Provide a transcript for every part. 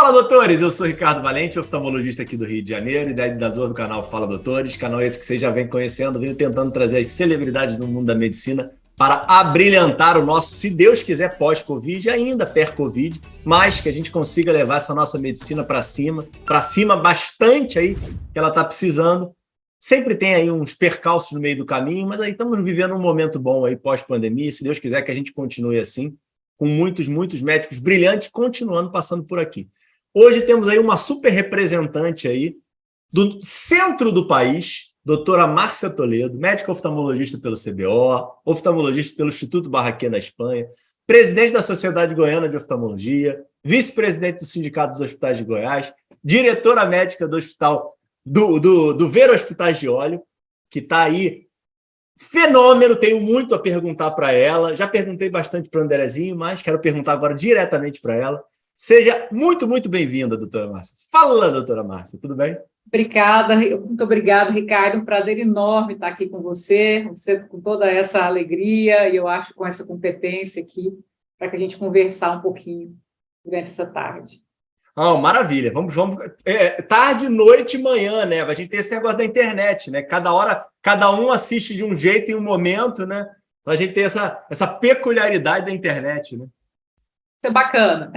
Fala, doutores! Eu sou Ricardo Valente, oftalmologista aqui do Rio de Janeiro, idealizador do canal Fala Doutores, canal esse que vocês já vêm conhecendo, venho tentando trazer as celebridades do mundo da medicina para abrilhantar o nosso, se Deus quiser, pós-Covid, ainda pré-Covid, mas que a gente consiga levar essa nossa medicina para cima bastante aí, que ela está precisando. Sempre tem aí uns percalços no meio do caminho, mas aí estamos vivendo um momento bom aí pós-pandemia, se Deus quiser que a gente continue assim, com muitos médicos brilhantes continuando passando por aqui. Hoje temos aí uma super representante aí do centro do país, doutora Márcia Toledo, médica oftalmologista pelo CBO, oftalmologista pelo Instituto Barraquer na Espanha, presidente da Sociedade Goiana de Oftalmologia, vice-presidente do Sindicato dos Hospitais de Goiás, diretora médica do hospital do Ver Hospitais de Olho, que está aí fenômeno, tenho muito a perguntar para ela. Já perguntei bastante para o Andrezinho, mas quero perguntar agora diretamente para ela. Seja muito bem-vinda, doutora Márcia. Fala, doutora Márcia, tudo bem? Obrigada, muito obrigada, Ricardo. Um prazer enorme estar aqui com você com toda essa alegria e eu acho com essa competência aqui, para que a gente conversar um pouquinho durante essa tarde. Maravilha. Vamos tarde, noite e manhã, né? A gente tem esse negócio da internet, né? Cada hora, cada um assiste de um jeito em um momento, né? Então, a gente tem essa peculiaridade da internet, né? Isso é bacana.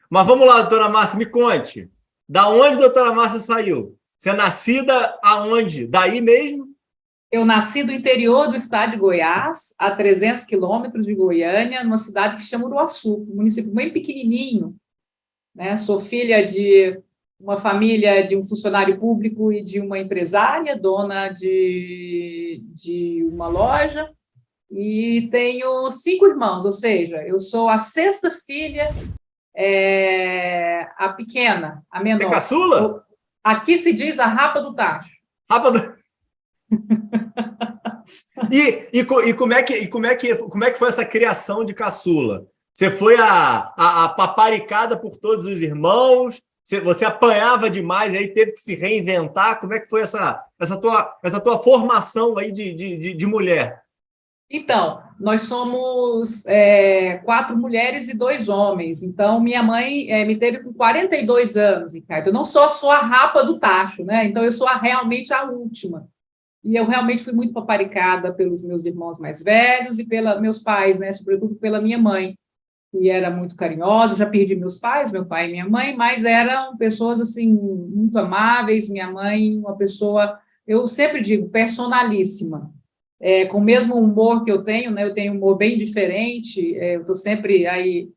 Mas vamos lá, doutora Márcia, me conte. Da onde a doutora Márcia saiu? Você é nascida aonde? Daí mesmo? Eu nasci do interior do estado de Goiás, a 300 quilômetros de Goiânia, numa cidade que chama Uruaçu, um município bem pequenininho, né? Sou filha de uma família de um funcionário público e de uma empresária, dona de uma loja, e tenho 5 irmãos, ou seja, eu sou a 6ª filha, a pequena, a menor. Você é caçula? Aqui se diz a rapa do tacho. Rapa do... E como é que foi essa criação de caçula? Você foi a paparicada por todos os irmãos? Você apanhava demais e aí teve que se reinventar? Como é que foi essa tua formação aí de mulher? Então, nós somos 4 mulheres e 2 homens. Então, minha mãe me teve com 42 anos, Ricardo. Eu não sou a rapa do tacho, né? Então, eu sou realmente a última. E eu realmente fui muito paparicada pelos meus irmãos mais velhos e pelos meus pais, né? Sobretudo pela minha mãe, que era muito carinhosa. Eu já perdi meus pais, meu pai e minha mãe, mas eram pessoas, assim, muito amáveis. Minha mãe, uma pessoa, eu sempre digo, personalíssima. Com o mesmo humor que eu tenho, né? Eu tenho um humor bem diferente, eu estou sempre aí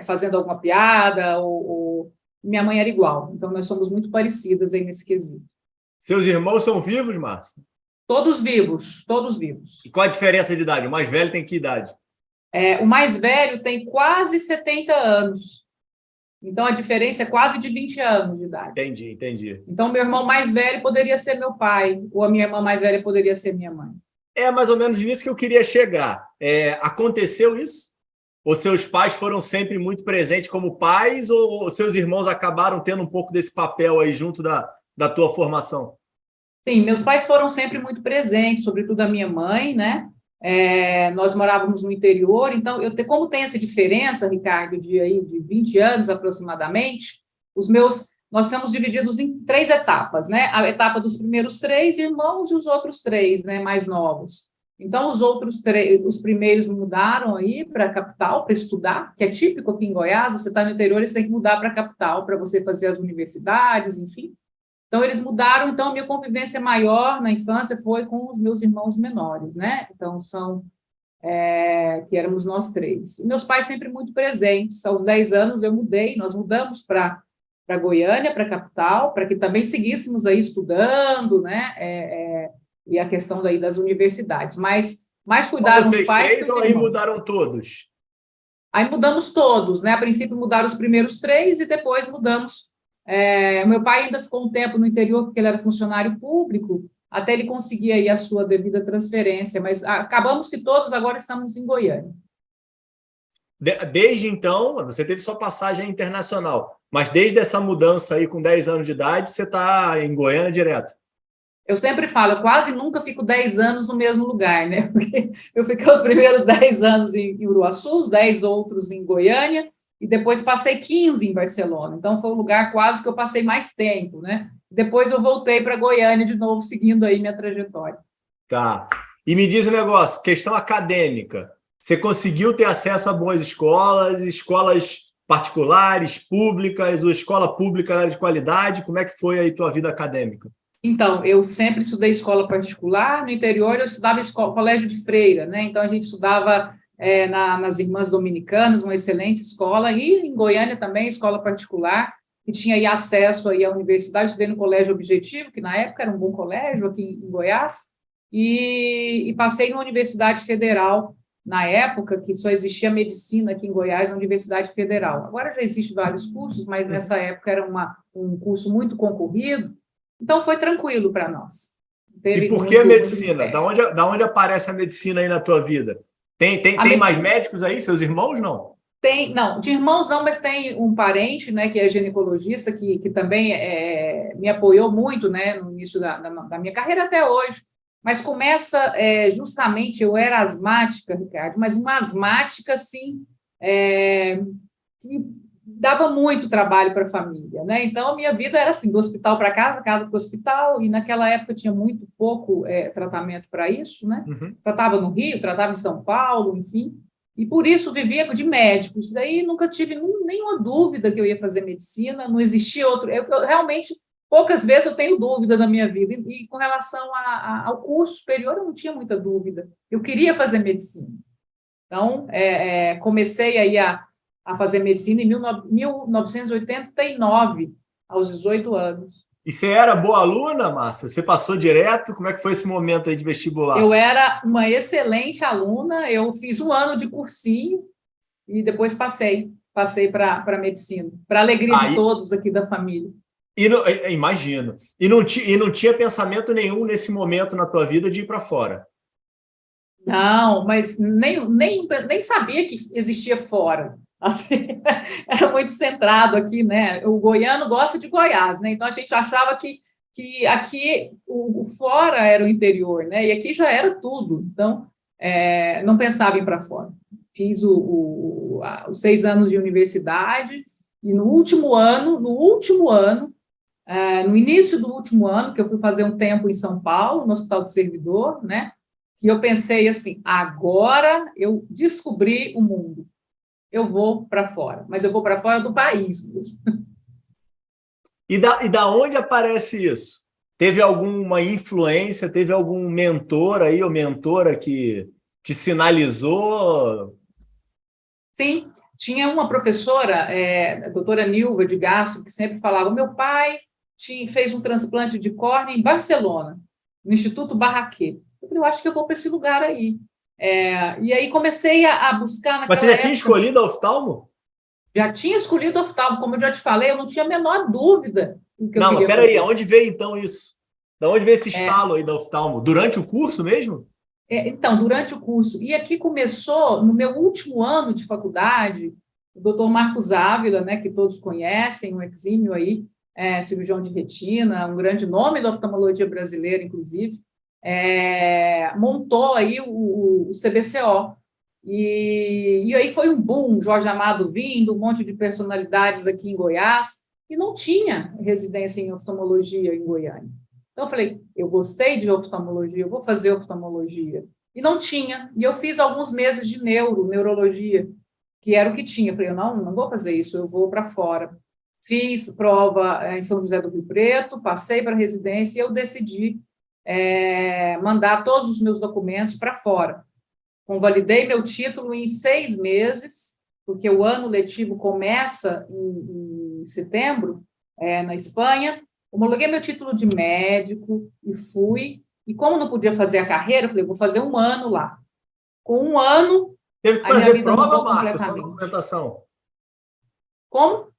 fazendo alguma piada, ou minha mãe era igual, então nós somos muito parecidas aí nesse quesito. Seus irmãos são vivos, Márcia? Todos vivos, todos vivos. E qual a diferença de idade? O mais velho tem que idade? O mais velho tem quase 70 anos, então a diferença é quase de 20 anos de idade. Entendi. Então, meu irmão mais velho poderia ser meu pai, ou a minha irmã mais velha poderia ser minha mãe. É mais ou menos nisso que eu queria chegar. Aconteceu isso? Ou seus pais foram sempre muito presentes como pais, ou seus irmãos acabaram tendo um pouco desse papel aí junto da tua formação? Sim, meus pais foram sempre muito presentes, sobretudo a minha mãe, né? Nós morávamos no interior, então, como tem essa diferença, Ricardo, de 20 anos aproximadamente, nós estamos divididos em 3 etapas, né? A etapa dos primeiros 3 irmãos e os outros 3, né, mais novos. Então, os primeiros mudaram aí para a capital para estudar, que é típico aqui em Goiás, você está no interior e você tem que mudar para a capital para você fazer as universidades, enfim. Então, eles mudaram, então, a minha convivência maior na infância foi com os meus irmãos menores, né? Então, que éramos nós 3. E meus pais sempre muito presentes. Aos 10 anos nós mudamos para Goiânia, para a capital, para que também seguíssemos aí estudando, né? E a questão daí das universidades. Mas mais cuidaram os pais que os irmãos. Ou aí mudaram todos? Aí mudamos todos, né? A princípio mudaram os primeiros 3 e depois mudamos. Meu pai ainda ficou um tempo no interior porque ele era funcionário público, até ele conseguir aí a sua devida transferência, mas acabamos que todos agora estamos em Goiânia. Desde então, você teve sua passagem internacional, mas desde essa mudança aí com 10 anos de idade, você está em Goiânia direto? Eu sempre falo, eu quase nunca fico 10 anos no mesmo lugar, né? Porque eu fiquei os primeiros 10 anos em Uruaçu, os 10 outros em Goiânia, e depois passei 15 em Barcelona. Então, foi o lugar quase que eu passei mais tempo, né? Depois eu voltei para Goiânia de novo, seguindo aí minha trajetória. Tá. E me diz um negócio, questão acadêmica. Você conseguiu ter acesso a boas escolas, escolas particulares, públicas, ou escola pública era de qualidade? Como é que foi aí tua vida acadêmica? Então, eu sempre estudei escola particular. No interior, eu estudava colégio de freira, né? Então, a gente estudava nas Irmãs Dominicanas, uma excelente escola, e em Goiânia também, escola particular, que tinha aí acesso aí à universidade. Estudei no Colégio Objetivo, que na época era um bom colégio aqui em Goiás, e passei na Universidade Federal, na época que só existia medicina aqui em Goiás, a Universidade Federal. Agora já existem vários cursos, mas nessa época era um curso muito concorrido, então foi tranquilo para nós. E por que a medicina? Da onde aparece a medicina aí na tua vida? Tem mais médicos aí, seus irmãos, não? Não, de irmãos não, mas tem um parente, né, que é ginecologista, que também me apoiou muito, né, no início da minha carreira até hoje. Mas começa justamente, eu era asmática, Ricardo, mas uma asmática, assim, que dava muito trabalho para a família, né? Então, a minha vida era assim, do hospital para casa, casa para o hospital, e naquela época tinha muito pouco tratamento para isso, né? Uhum. Tratava no Rio, tratava em São Paulo, enfim, e por isso vivia de médicos. Daí nunca tive nenhuma dúvida que eu ia fazer medicina, não existia outro. Eu realmente, poucas vezes eu tenho dúvida na minha vida, e com relação ao curso superior, eu não tinha muita dúvida. Eu queria fazer medicina. Então, comecei aí a fazer medicina em 1989, aos 18 anos. E você era boa aluna, Márcia? Você passou direto? Como é que foi esse momento aí de vestibular? Eu era uma excelente aluna, eu fiz um ano de cursinho e depois passei para medicina, para a alegria de todos aqui da família. Imagino. E não tinha pensamento nenhum nesse momento na tua vida de ir para fora? Não, mas nem sabia que existia fora. Assim, era muito centrado aqui, né? O goiano gosta de Goiás, né? Então a gente achava que aqui o fora era o interior, né? E aqui já era tudo. Então não pensava em ir para fora. Fiz os 6 anos de universidade e no início do último ano, que eu fui fazer um tempo em São Paulo, no Hospital do Servidor, né? E eu pensei assim, agora eu descobri o mundo. Eu vou para fora, mas eu vou para fora do país mesmo. E da onde aparece isso? Teve alguma influência, teve algum mentor aí ou mentora que te sinalizou? Sim, tinha uma professora, a doutora Nilva de Gastro, que sempre falava, meu pai fez um transplante de córnea em Barcelona, no Instituto Barraquer. Eu falei, eu acho que eu vou para esse lugar aí. E aí comecei a buscar naquela Mas você já tinha época. escolhido a oftalmo? Já tinha escolhido oftalmo, como eu já te falei, eu não tinha a menor dúvida do que eu Não, mas queria peraí, fazer. aonde veio então isso? Da onde veio esse estalo aí da oftalmo? Durante o curso mesmo? Então, durante o curso. E aqui começou, no meu último ano de faculdade, o doutor Marcos Ávila, né, que todos conhecem, um exímio aí, cirurgião de retina, um grande nome da oftalmologia brasileira, inclusive, montou aí o CBCO. E aí foi um boom, Jorge Amado vindo, um monte de personalidades aqui em Goiás, e não tinha residência em oftalmologia em Goiânia. Então, eu falei, eu gostei de oftalmologia, eu vou fazer oftalmologia. E não tinha. E eu fiz alguns meses de neurologia, que era o que tinha. Eu falei, não vou fazer isso, eu vou para fora. Fiz prova em São José do Rio Preto, passei para a residência e eu decidi mandar todos os meus documentos para fora. Convalidei meu título em 6 meses, porque o ano letivo começa em setembro, na Espanha. Homologuei meu título de médico e fui. E como não podia fazer a carreira, eu falei, vou fazer um ano lá. Com um ano, teve que a minha fazer vida prova, mudou Márcia, só completamente. documentação? Como?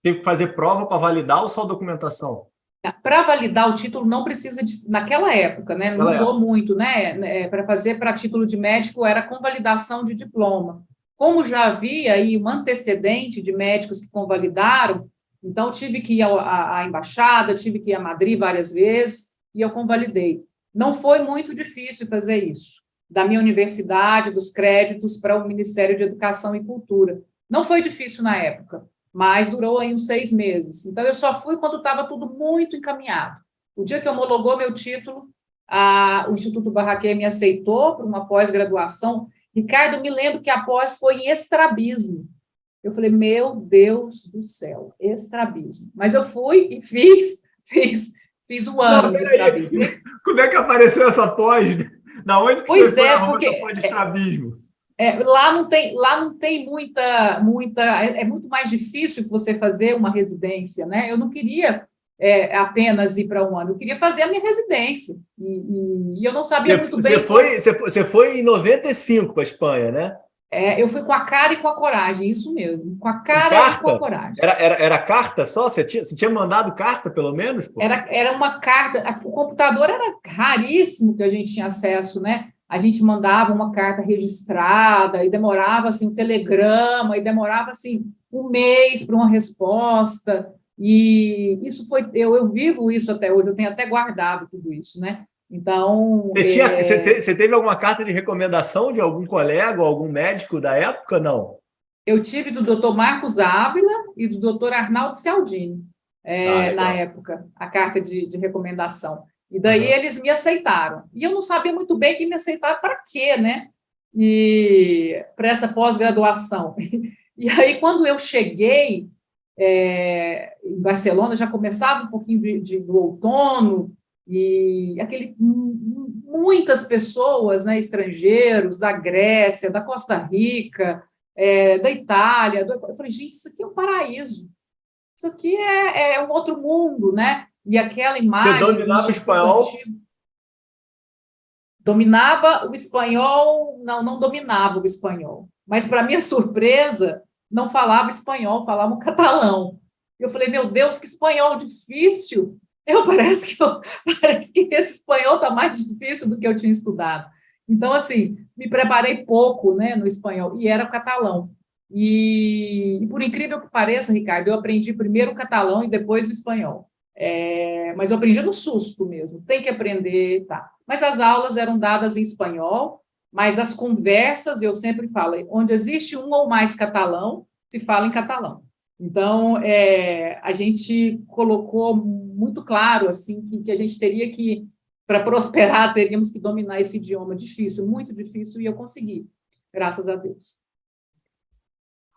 Teve que fazer prova para validar ou só documentação? Para validar o título, não precisa naquela época, né? Mudou muito, né? Para fazer para título de médico era convalidação de diploma. Como já havia aí um antecedente de médicos que convalidaram, então tive que ir à embaixada, tive que ir a Madrid várias vezes e eu convalidei. Não foi muito difícil fazer isso. Da minha universidade, dos créditos para o Ministério de Educação e Cultura. Não foi difícil na época, mas durou aí uns 6 meses. Então, eu só fui quando estava tudo muito encaminhado. O dia que homologou meu título, o Instituto Barraquer me aceitou para uma pós-graduação. Ricardo, me lembro que a pós foi em estrabismo. Eu falei, meu Deus do céu, estrabismo. Mas eu fui e fiz um Não, ano de peraí. estrabismo. Como é que apareceu essa pós? Da onde que você Pois foi é, arrumar essa porque pós de estrabismo? lá não tem muita. É muito mais difícil você fazer uma residência, né? Eu não queria apenas ir para um ano, eu queria fazer a minha residência. E eu não sabia muito Você bem foi, como. você foi, você foi em 95 para a Espanha, né? Eu fui com a cara e com a coragem, isso mesmo, com a Com cara e com a carta? coragem. Era carta só? Você tinha mandado carta, pelo menos, pô? Era uma carta, o computador era raríssimo que a gente tinha acesso, né? A gente mandava uma carta registrada e demorava assim um telegrama e demorava assim um mês para uma resposta. E isso foi, eu vivo isso até hoje, eu tenho até guardado tudo isso, né? Então, Você teve alguma carta de recomendação de algum colega ou algum médico da época? Não. eu tive do doutor Marcos Ávila e do doutor Arnaldo Cialdini, Ah, na legal. época, a carta de recomendação. E daí Aham. eles me aceitaram. E eu não sabia muito bem que me aceitaram para quê, né? E para essa pós-graduação. E aí, quando eu cheguei em Barcelona, já começava um pouquinho do outono, e muitas pessoas, né, estrangeiros, da Grécia, da Costa Rica, da Itália. Eu falei, gente, isso aqui é um paraíso. Isso aqui é um outro mundo, né? E aquela Você imagem do dominava o Instituto espanhol? Antigo. Dominava o espanhol? Não, não dominava o espanhol. Mas, para minha surpresa, não falava espanhol, falava um catalão. Eu falei, meu Deus, que espanhol difícil! Parece que esse espanhol está mais difícil do que eu tinha estudado. Então, assim, me preparei pouco, né, no espanhol, e era catalão. E por incrível que pareça, Ricardo, eu aprendi primeiro o catalão e depois o espanhol. Mas eu aprendi no susto mesmo, tem que aprender, tá. Mas as aulas eram dadas em espanhol, mas as conversas, eu sempre falo, onde existe um ou mais catalão, se fala em catalão. Então, a gente colocou muito claro assim que a gente teria que, para prosperar, teríamos que dominar esse idioma difícil, muito difícil, e eu consegui, graças a Deus.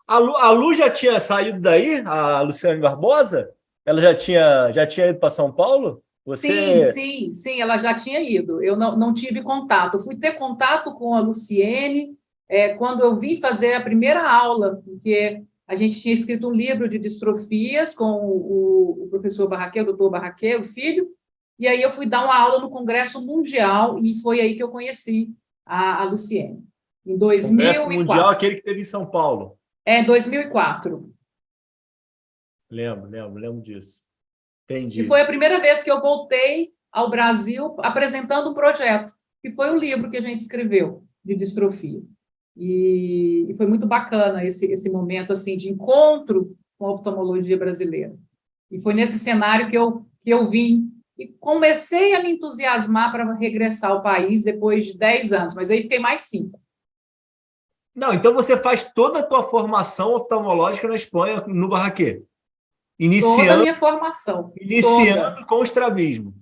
A Lu já tinha saído daí, a Luciane Barbosa? Ela já tinha ido para São Paulo? Sim, Você. sim, sim, ela já tinha ido. Eu não tive contato. Fui ter contato com a Luciene quando eu vim fazer a primeira aula, porque a gente tinha escrito um livro de distrofias com o professor Barraquer, o doutor Barraquer, o filho, e aí eu fui dar uma aula no Congresso Mundial e foi aí que eu conheci a Luciene, em Congresso Mundial, 2004. aquele que teve em São Paulo. 2004. Lembro disso. E foi Entendi. a primeira vez que eu voltei ao Brasil apresentando um projeto, que foi o livro que a gente escreveu de distrofia. E foi muito bacana esse momento assim de encontro com a oftalmologia brasileira. E foi nesse cenário que eu vim e comecei a me entusiasmar para regressar ao país depois de 10 anos, mas aí fiquei mais 5. Não, então você faz toda a tua formação oftalmológica na Espanha, no Barraquê, Toda a iniciando, minha formação, toda. iniciando com o estrabismo.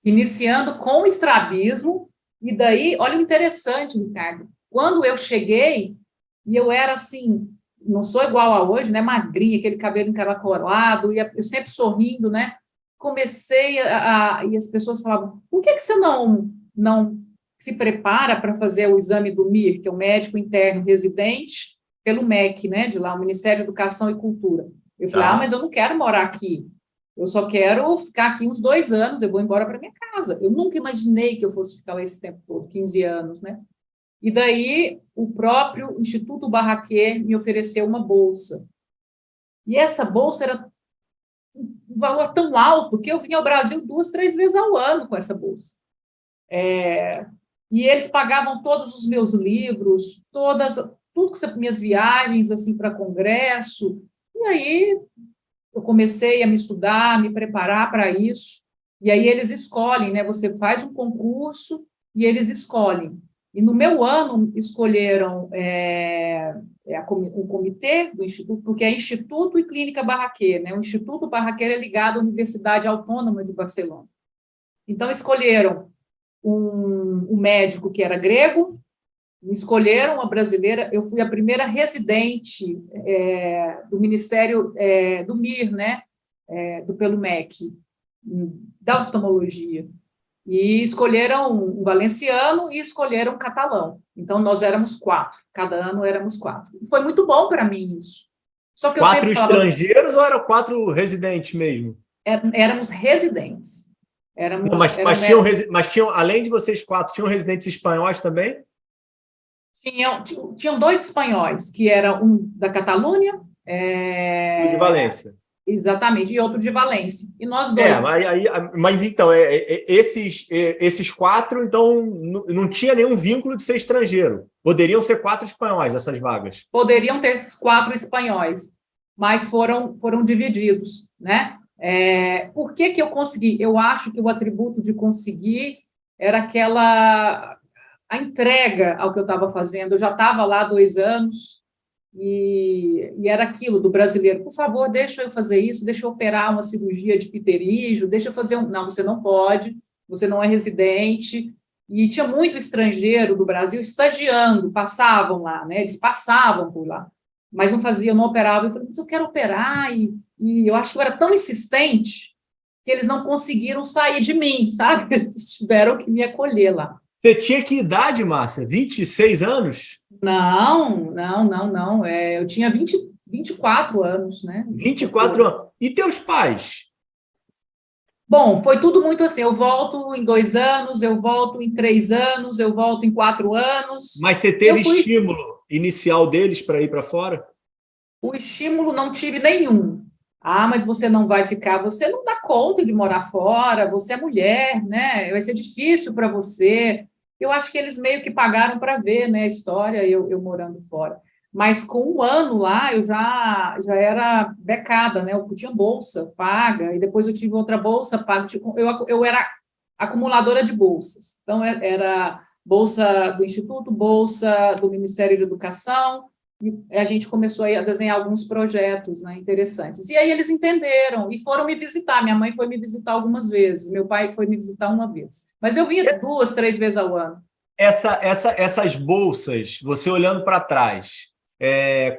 Iniciando com o estrabismo, e daí, olha o interessante, Ricardo, quando eu cheguei, e eu era assim, não sou igual a hoje, né, magrinha, aquele cabelo encaracolado, e eu sempre sorrindo, né, comecei e as pessoas falavam, por que você não se prepara para fazer o exame do MIR, que é o médico interno residente, pelo MEC, né, de lá, o Ministério da Educação e Cultura. Eu falei, mas Tá? eu não quero morar aqui, eu só quero ficar aqui uns 2 anos, eu vou embora para minha casa. Eu nunca imaginei que eu fosse ficar lá esse tempo todo, 15 anos, né? E daí o próprio Instituto Barraquer me ofereceu uma bolsa. E essa bolsa era um valor tão alto que eu vinha ao Brasil 2, 3 vezes ao ano com essa bolsa. E eles pagavam todos os meus livros, tudo que minhas viagens assim para congresso. E aí eu comecei a me estudar, me preparar para isso, e aí eles escolhem, né? Você faz um concurso e eles escolhem. E no meu ano escolheram o comitê do Instituto, porque é Instituto e Clínica Barraquer, né? O Instituto Barraquer é ligado à Universidade Autônoma de Barcelona. Então, escolheram um médico que era grego, escolheram uma brasileira. Eu fui a primeira residente do Ministério do MIR, né? Pelo MEC, da oftalmologia. E escolheram um valenciano e escolheram um catalão. Então, nós éramos 4, cada ano éramos 4. E foi muito bom para mim isso. Só que eu 4 sempre falava, estrangeiros ou eram 4 residentes mesmo? éramos residentes. Não, mas tinham, além de vocês 4, tinham residentes espanhóis também? Tinham 2 espanhóis, que era um da Catalunha. E o de Valência. Exatamente, e outro de Valência. E nós 2. Mas então, esses 4, então, não tinha nenhum vínculo de ser estrangeiro. Poderiam ser 4 espanhóis essas vagas. Poderiam ter 4 espanhóis, mas foram divididos, né? Por que eu consegui? Eu acho que o atributo de conseguir era a entrega ao que eu estava fazendo. Eu já estava lá 2 anos, e era aquilo do brasileiro: por favor, deixa eu fazer isso, deixa eu operar uma cirurgia de pterígio, deixa eu fazer não, você não pode, você não é residente. E tinha muito estrangeiro do Brasil estagiando, passavam lá, né? Eles passavam por lá, mas não faziam, não operavam. Eu falei, mas eu quero operar, e eu acho que eu era tão insistente que eles não conseguiram sair de mim, sabe? Eles tiveram que me acolher lá. Você tinha que idade, Márcia? 26 anos? Não. Eu tinha 24 anos, né? 24 anos. E teus pais? Bom, foi tudo muito assim. Eu volto em 2 anos, eu volto em 3 anos, eu volto em 4 anos. Mas você teve estímulo inicial deles para ir para fora? O estímulo não tive nenhum. Mas você não vai ficar, você não dá conta de morar fora, você é mulher, né? Vai ser difícil para você. Eu acho que eles meio que pagaram para ver, né, a história, eu morando fora. Mas com 1 ano lá, eu já era becada, né? Eu tinha bolsa paga, e depois eu tive outra bolsa paga. Eu era acumuladora de bolsas. Então, era bolsa do Instituto, bolsa do Ministério de Educação, e a gente começou a desenhar alguns projetos, né, interessantes. E aí eles entenderam e foram me visitar. Minha mãe foi me visitar algumas vezes, meu pai foi me visitar 1 vez. Mas eu vinha 2, 3 vezes ao ano. Essas bolsas, você olhando para trás,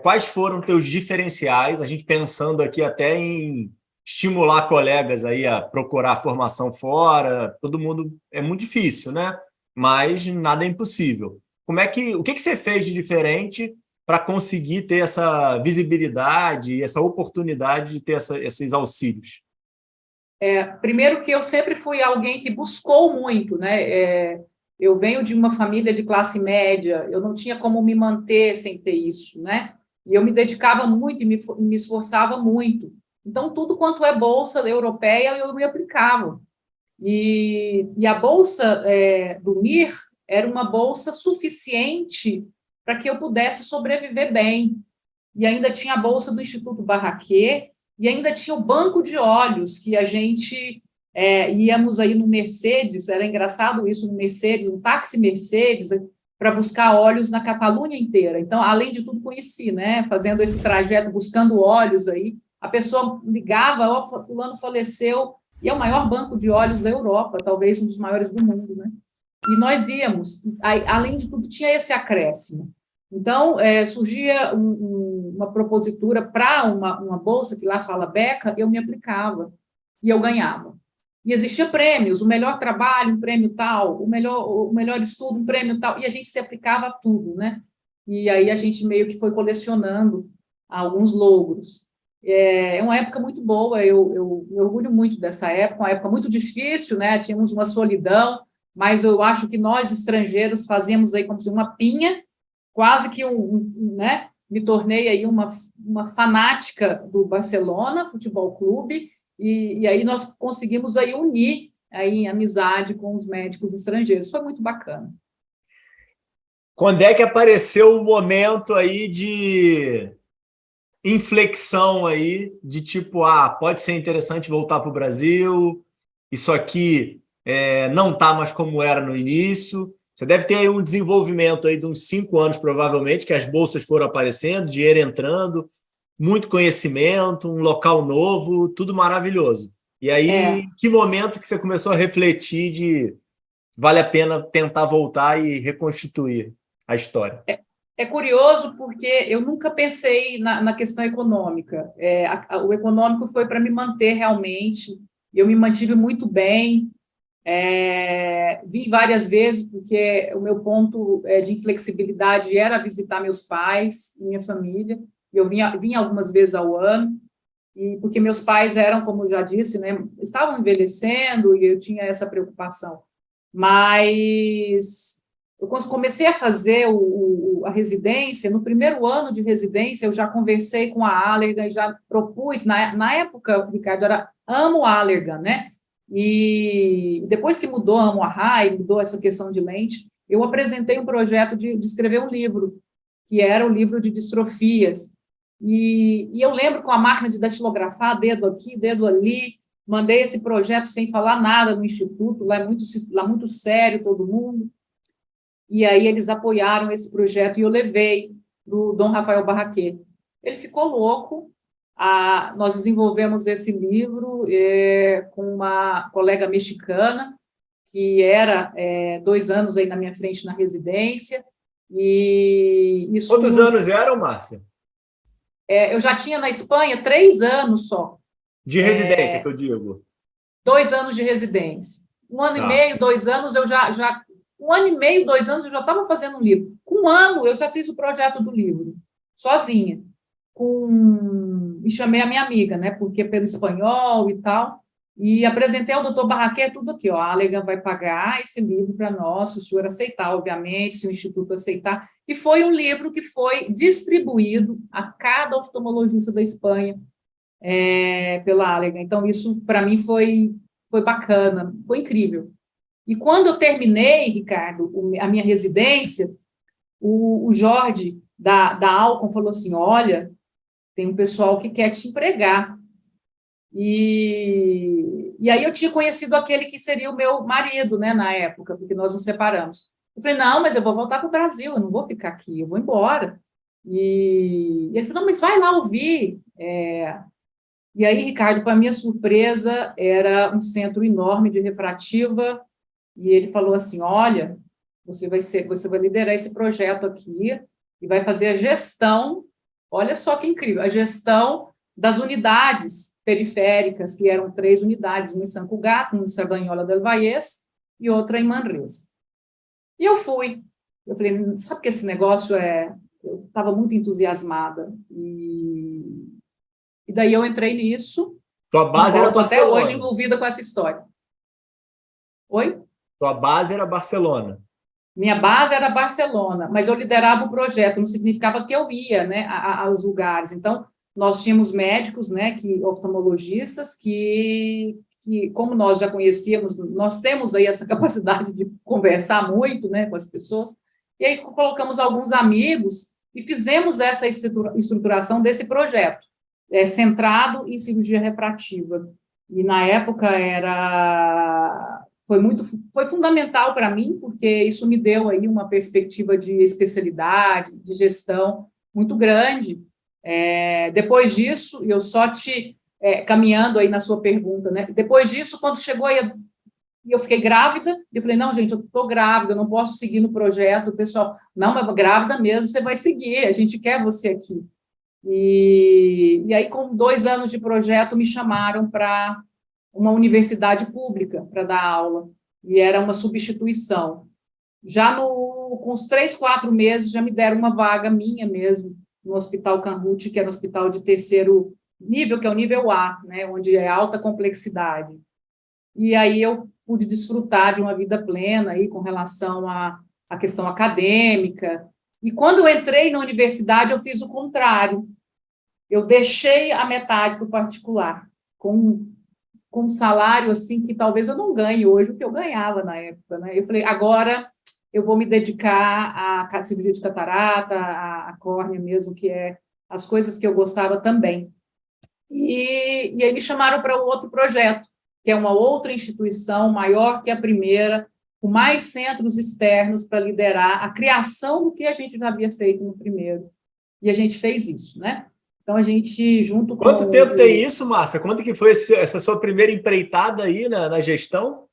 quais foram teus diferenciais? A gente pensando aqui até em estimular colegas aí a procurar formação fora. Todo mundo, é muito difícil, né? Mas nada é impossível. O que você fez de diferente para conseguir ter essa visibilidade e essa oportunidade de ter esses auxílios? Primeiro que eu sempre fui alguém que buscou muito, né? Eu venho de uma família de classe média, eu não tinha como me manter sem ter isso, né? E eu me dedicava muito e me esforçava muito. Então, tudo quanto é bolsa europeia, eu me aplicava. E a bolsa do MIR era uma bolsa suficiente para que eu pudesse sobreviver bem. E ainda tinha a bolsa do Instituto Barraquer, e ainda tinha o banco de olhos, que a gente íamos aí no Mercedes, era engraçado isso, no Mercedes, um táxi Mercedes, para buscar olhos na Catalunha inteira. Então, além de tudo, conheci, né? Fazendo esse trajeto, buscando olhos aí. A pessoa ligava, fulano faleceu, e é o maior banco de olhos da Europa, talvez um dos maiores do mundo, né? E nós íamos, além de tudo, tinha esse acréscimo. Então, surgia uma propositura para uma bolsa, que lá fala beca, eu me aplicava, e eu ganhava. E existia prêmios, o melhor trabalho, um prêmio tal, o melhor estudo, um prêmio tal, e a gente se aplicava a tudo, né? E aí a gente meio que foi colecionando alguns logros. É uma época muito boa, eu me orgulho muito dessa época, uma época muito difícil, né? Tínhamos uma solidão, mas eu acho que nós, estrangeiros, fazíamos aí como se uma pinha, quase que né? Me tornei aí uma fanática do Barcelona Futebol Clube, e aí nós conseguimos aí unir aí em amizade com os médicos estrangeiros. Foi muito bacana. Quando é que apareceu o momento aí de inflexão aí, de tipo, pode ser interessante voltar para o Brasil, isso aqui não está mais como era no início? Você deve ter aí um desenvolvimento aí de uns 5 anos, provavelmente, que as bolsas foram aparecendo, dinheiro entrando, muito conhecimento, um local novo, tudo maravilhoso. E aí, que momento que você começou a refletir de vale a pena tentar voltar e reconstituir a história? É curioso porque eu nunca pensei na questão econômica. O econômico foi para me manter realmente, e eu me mantive muito bem. Vim várias vezes, porque o meu ponto de inflexibilidade era visitar meus pais e minha família. Eu vinha algumas vezes ao ano, e porque meus pais eram, como eu já disse, né, estavam envelhecendo e eu tinha essa preocupação. Mas eu comecei a fazer a residência. No primeiro ano de residência, eu já conversei com a Allergan, já propus, na época, Ricardo, era Amo Allergan, né? E depois que mudou Amo Arrai, mudou essa questão de lente, eu apresentei um projeto de escrever um livro, que era o livro de distrofias. E eu lembro com a máquina de datilografar, dedo aqui, dedo ali, mandei esse projeto sem falar nada no Instituto, lá muito sério todo mundo, e aí eles apoiaram esse projeto e eu levei para o Dom Rafael Barraquê. Ele ficou louco, nós desenvolvemos esse livro com uma colega mexicana, que era 2 anos aí na minha frente na residência, e isso... Quantos anos eram, Márcia? Eu já tinha na Espanha 3 anos só. De residência, que eu digo. 2 anos de residência. 1 ano e meio, 2 anos, eu já 1 ano e meio, 2 anos, eu já estava fazendo um livro. Com 1 ano, eu já fiz o projeto do livro, sozinha. E chamei a minha amiga, né? Porque pelo espanhol e tal. E apresentei ao doutor Barraquer tudo aqui, ó. A Allergan vai pagar esse livro para nós, se o senhor aceitar, obviamente, se o Instituto aceitar. E foi um livro que foi distribuído a cada oftalmologista da Espanha pela Allergan. Então, isso, para mim, foi bacana, foi incrível. E quando eu terminei, Ricardo, a minha residência, o Jorge, da Alcon, falou assim, olha, tem um pessoal que quer te empregar. E aí eu tinha conhecido aquele que seria o meu marido, né, na época, porque nós nos separamos. Eu falei, não, mas eu vou voltar para o Brasil, eu não vou ficar aqui, eu vou embora. E ele falou, não, mas vai lá ouvir. E aí, Ricardo, para minha surpresa, era um centro enorme de refrativa, e ele falou assim, olha, você vai liderar esse projeto aqui e vai fazer a gestão, olha só que incrível, a gestão das unidades periféricas, que eram 3 unidades, uma em São Cugat, uma em Cerdanyola del Vallès e outra em Manresa. E eu fui. Eu falei, sabe que esse negócio Eu estava muito entusiasmada. E daí eu entrei nisso. Tua base era estou até Barcelona. hoje envolvida com essa história. Oi? Tua base era Barcelona. Minha base era Barcelona, mas eu liderava o projeto, não significava que eu ia, né, aos lugares. Então, nós tínhamos médicos, né, oftalmologistas, que, como nós já conhecíamos, nós temos aí essa capacidade de conversar muito, né, com as pessoas, e aí colocamos alguns amigos e fizemos essa estruturação desse projeto, centrado em cirurgia refrativa. E, na época, foi fundamental para mim, porque isso me deu aí uma perspectiva de especialidade, de gestão muito grande. Depois disso, eu só caminhando aí na sua pergunta, né? Depois disso, quando chegou aí, eu fiquei grávida, eu falei, não, gente, eu estou grávida, eu não posso seguir no projeto. O pessoal, não, mas grávida mesmo, você vai seguir, a gente quer você aqui. E aí, com 2 anos de projeto, me chamaram para uma universidade pública para dar aula, e era uma substituição. Já com os 3, 4 meses, já me deram uma vaga minha mesmo, no Hospital Canruti, que era um hospital de 3º nível, que é o nível A, né, onde é alta complexidade. E aí eu pude desfrutar de uma vida plena aí, com relação à questão acadêmica. E quando eu entrei na universidade, eu fiz o contrário. Eu deixei a metade para o particular, com um salário assim que talvez eu não ganhe hoje o que eu ganhava na época, né? Eu falei, agora eu vou me dedicar à cirurgia de catarata, à córnea mesmo, que é as coisas que eu gostava também. E aí me chamaram para um outro projeto, que é uma outra instituição maior que a primeira, com mais centros externos para liderar a criação do que a gente já havia feito no primeiro. E a gente fez isso, né? Então, a gente, junto com... Quanto tempo tem isso, Márcia? Quanto que foi essa sua primeira empreitada aí na gestão?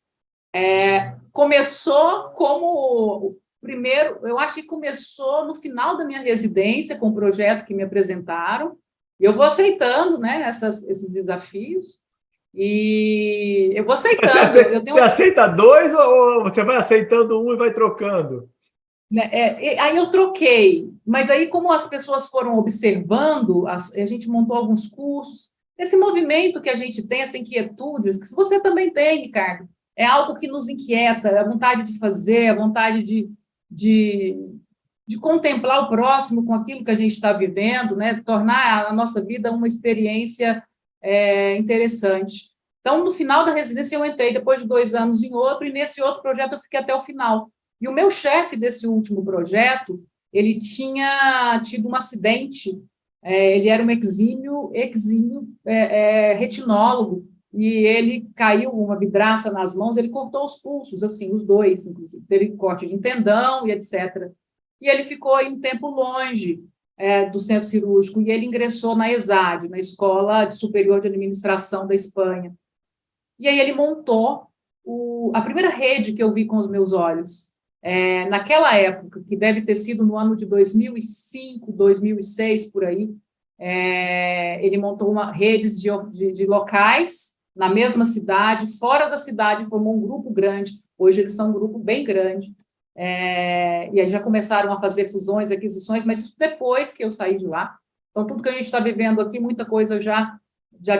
Começou como... Primeiro, eu acho que começou no final da minha residência, com o projeto que me apresentaram, e eu vou aceitando, né, esses desafios, e eu vou aceitando. Você aceita dois ou você vai aceitando um e vai trocando? Aí eu troquei, mas aí como as pessoas foram observando, a gente montou alguns cursos, esse movimento que a gente tem, essa inquietude, que você também tem, Ricardo, é algo que nos inquieta, a vontade de fazer, a vontade de contemplar o próximo com aquilo que a gente está vivendo, né? Tornar a nossa vida uma experiência interessante. Então, no final da residência, eu entrei depois de 2 anos em outro, e nesse outro projeto eu fiquei até o final. E o meu chefe desse último projeto, ele tinha tido um acidente, ele era um exímio retinólogo, e ele caiu uma vidraça nas mãos, ele cortou os pulsos, assim, os dois, inclusive, teve corte de tendão e etc. E ele ficou aí um tempo longe do centro cirúrgico, e ele ingressou na ESAD, na Escola Superior de Administração da Espanha. E aí ele montou a primeira rede que eu vi com os meus olhos. Naquela época, que deve ter sido no ano de 2005, 2006, por aí, ele montou redes de locais na mesma cidade, fora da cidade, formou um grupo grande. Hoje eles são um grupo bem grande. E aí já começaram a fazer fusões, aquisições, mas isso depois que eu saí de lá. Então, tudo que a gente está vivendo aqui, muita coisa eu já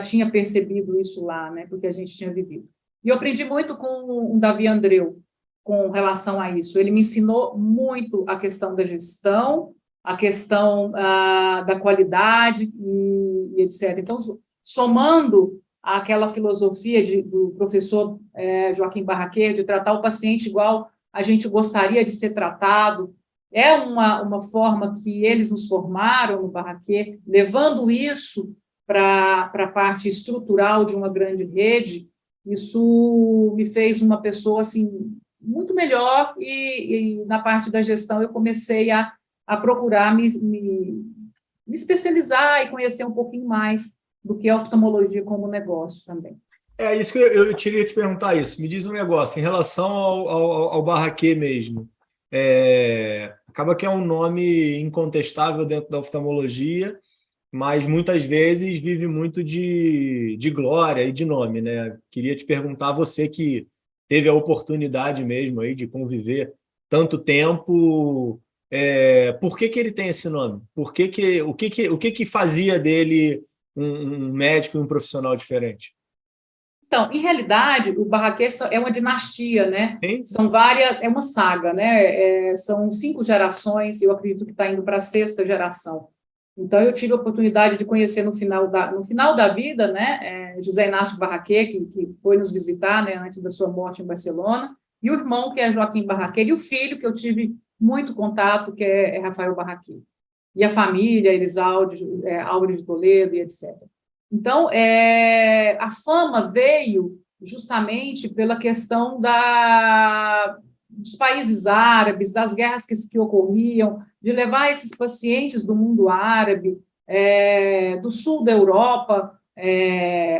tinha percebido isso lá, né, porque a gente tinha vivido. E eu aprendi muito com o Davi Andreu com relação a isso. Ele me ensinou muito a questão da gestão, a questão da qualidade e etc. Então, somando aquela filosofia do professor Joaquim Barraquer, de tratar o paciente igual a gente gostaria de ser tratado, é uma forma que eles nos formaram no Barraquer, levando isso para a parte estrutural de uma grande rede. Isso me fez uma pessoa assim, muito melhor, e na parte da gestão eu comecei a procurar me especializar e conhecer um pouquinho mais do que a oftalmologia como negócio também. Isso que eu queria te perguntar isso. Me diz um negócio, em relação ao Barraquer mesmo. Acaba que é um nome incontestável dentro da oftalmologia, mas muitas vezes vive muito de glória e de nome, né? Queria te perguntar, você que teve a oportunidade mesmo aí de conviver tanto tempo, por que ele tem esse nome? O que fazia dele um médico e um profissional diferente? Então, em realidade, o Barraquer é uma dinastia, né? Sim. São várias, é uma saga, né? São 5 gerações, e eu acredito que está indo para a 6ª geração. Então, eu tive a oportunidade de conhecer no final da vida, né, José Inácio Barraquer, que foi nos visitar, né, antes da sua morte em Barcelona, e o irmão, que é Joaquim Barraquer, e o filho, que eu tive muito contato, que é Rafael Barraquer. E a família, Elisalde, Álvares de Toledo e etc. Então, a fama veio justamente pela questão dos países árabes, das guerras que ocorriam, de levar esses pacientes do mundo árabe, do sul da Europa,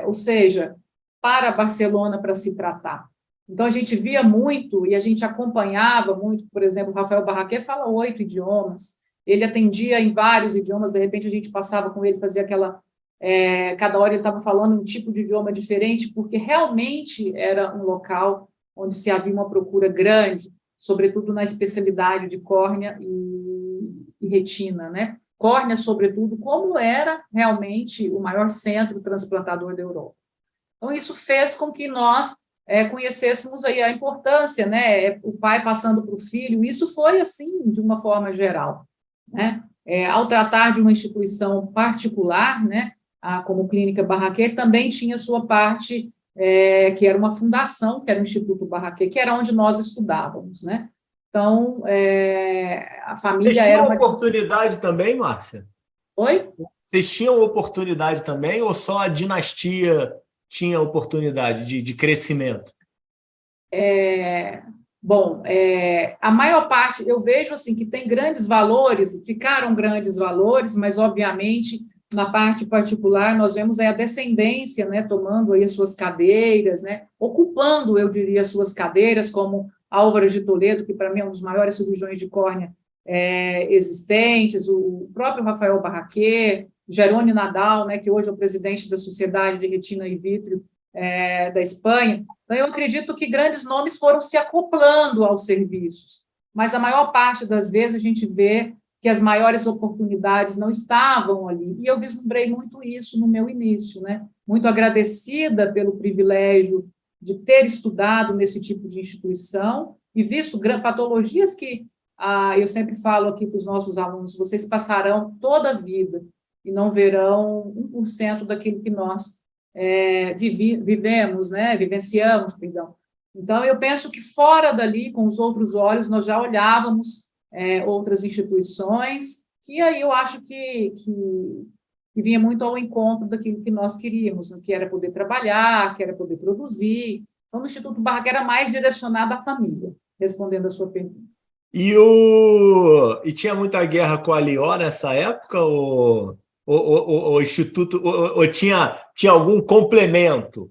ou seja, para Barcelona para se tratar. Então, a gente via muito e a gente acompanhava muito, por exemplo, o Rafael Barraquer fala 8 idiomas, ele atendia em vários idiomas, de repente a gente passava com ele, fazia aquela... cada hora ele estava falando um tipo de idioma diferente, porque realmente era um local onde se havia uma procura grande, sobretudo na especialidade de córnea e retina, né? Córnea, sobretudo, como era realmente o maior centro transplantador da Europa. Então, isso fez com que nós conhecêssemos aí a importância, né? O pai passando para o filho, isso foi assim, de uma forma geral, né? Ao tratar de uma instituição particular, né? Como Clínica Barraquer, também tinha sua parte, que era uma fundação, que era o Instituto Barraquer, que era onde nós estudávamos, né? Então, a família Vocês era tinham uma... oportunidade também, Márcia? Oi? Vocês tinham oportunidade também, ou só a dinastia tinha oportunidade de crescimento? Bom, a maior parte, eu vejo assim que tem grandes valores, ficaram grandes valores, mas, obviamente, na parte particular, nós vemos aí a descendência, né, tomando aí as suas cadeiras, né, ocupando, eu diria, as suas cadeiras, como Álvares de Toledo, que para mim é um dos maiores cirurgiões de córnea existentes, o próprio Rafael Barraquer, Jerônimo Nadal, né, que hoje é o presidente da Sociedade de Retina e Vítreo da Espanha. Então, eu acredito que grandes nomes foram se acoplando aos serviços, mas a maior parte das vezes a gente vê que as maiores oportunidades não estavam ali, e eu vislumbrei muito isso no meu início, né? Muito agradecida pelo privilégio de ter estudado nesse tipo de instituição e visto patologias que, eu sempre falo aqui para os nossos alunos, vocês passarão toda a vida e não verão 1% daquilo que nós vivemos, né? Vivenciamos, perdão. Então, eu penso que fora dali, com os outros olhos, nós já olhávamos outras instituições, e aí eu acho que vinha muito ao encontro daquilo que nós queríamos, que era poder trabalhar, que era poder produzir. Então, o Instituto Barraquer era mais direcionado à família, respondendo a sua pergunta. E tinha muita guerra com a LIO nessa época? O Instituto ou tinha algum complemento?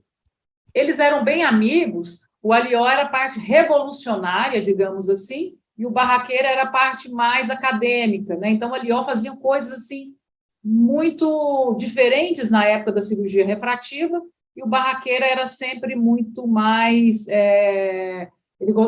Eles eram bem amigos, o Alió era a parte revolucionária, digamos assim, e o Barraqueira era a parte mais acadêmica, né? Então, o Alió fazia coisas assim muito diferentes na época da cirurgia refrativa, e o Barraqueira era sempre muito mais...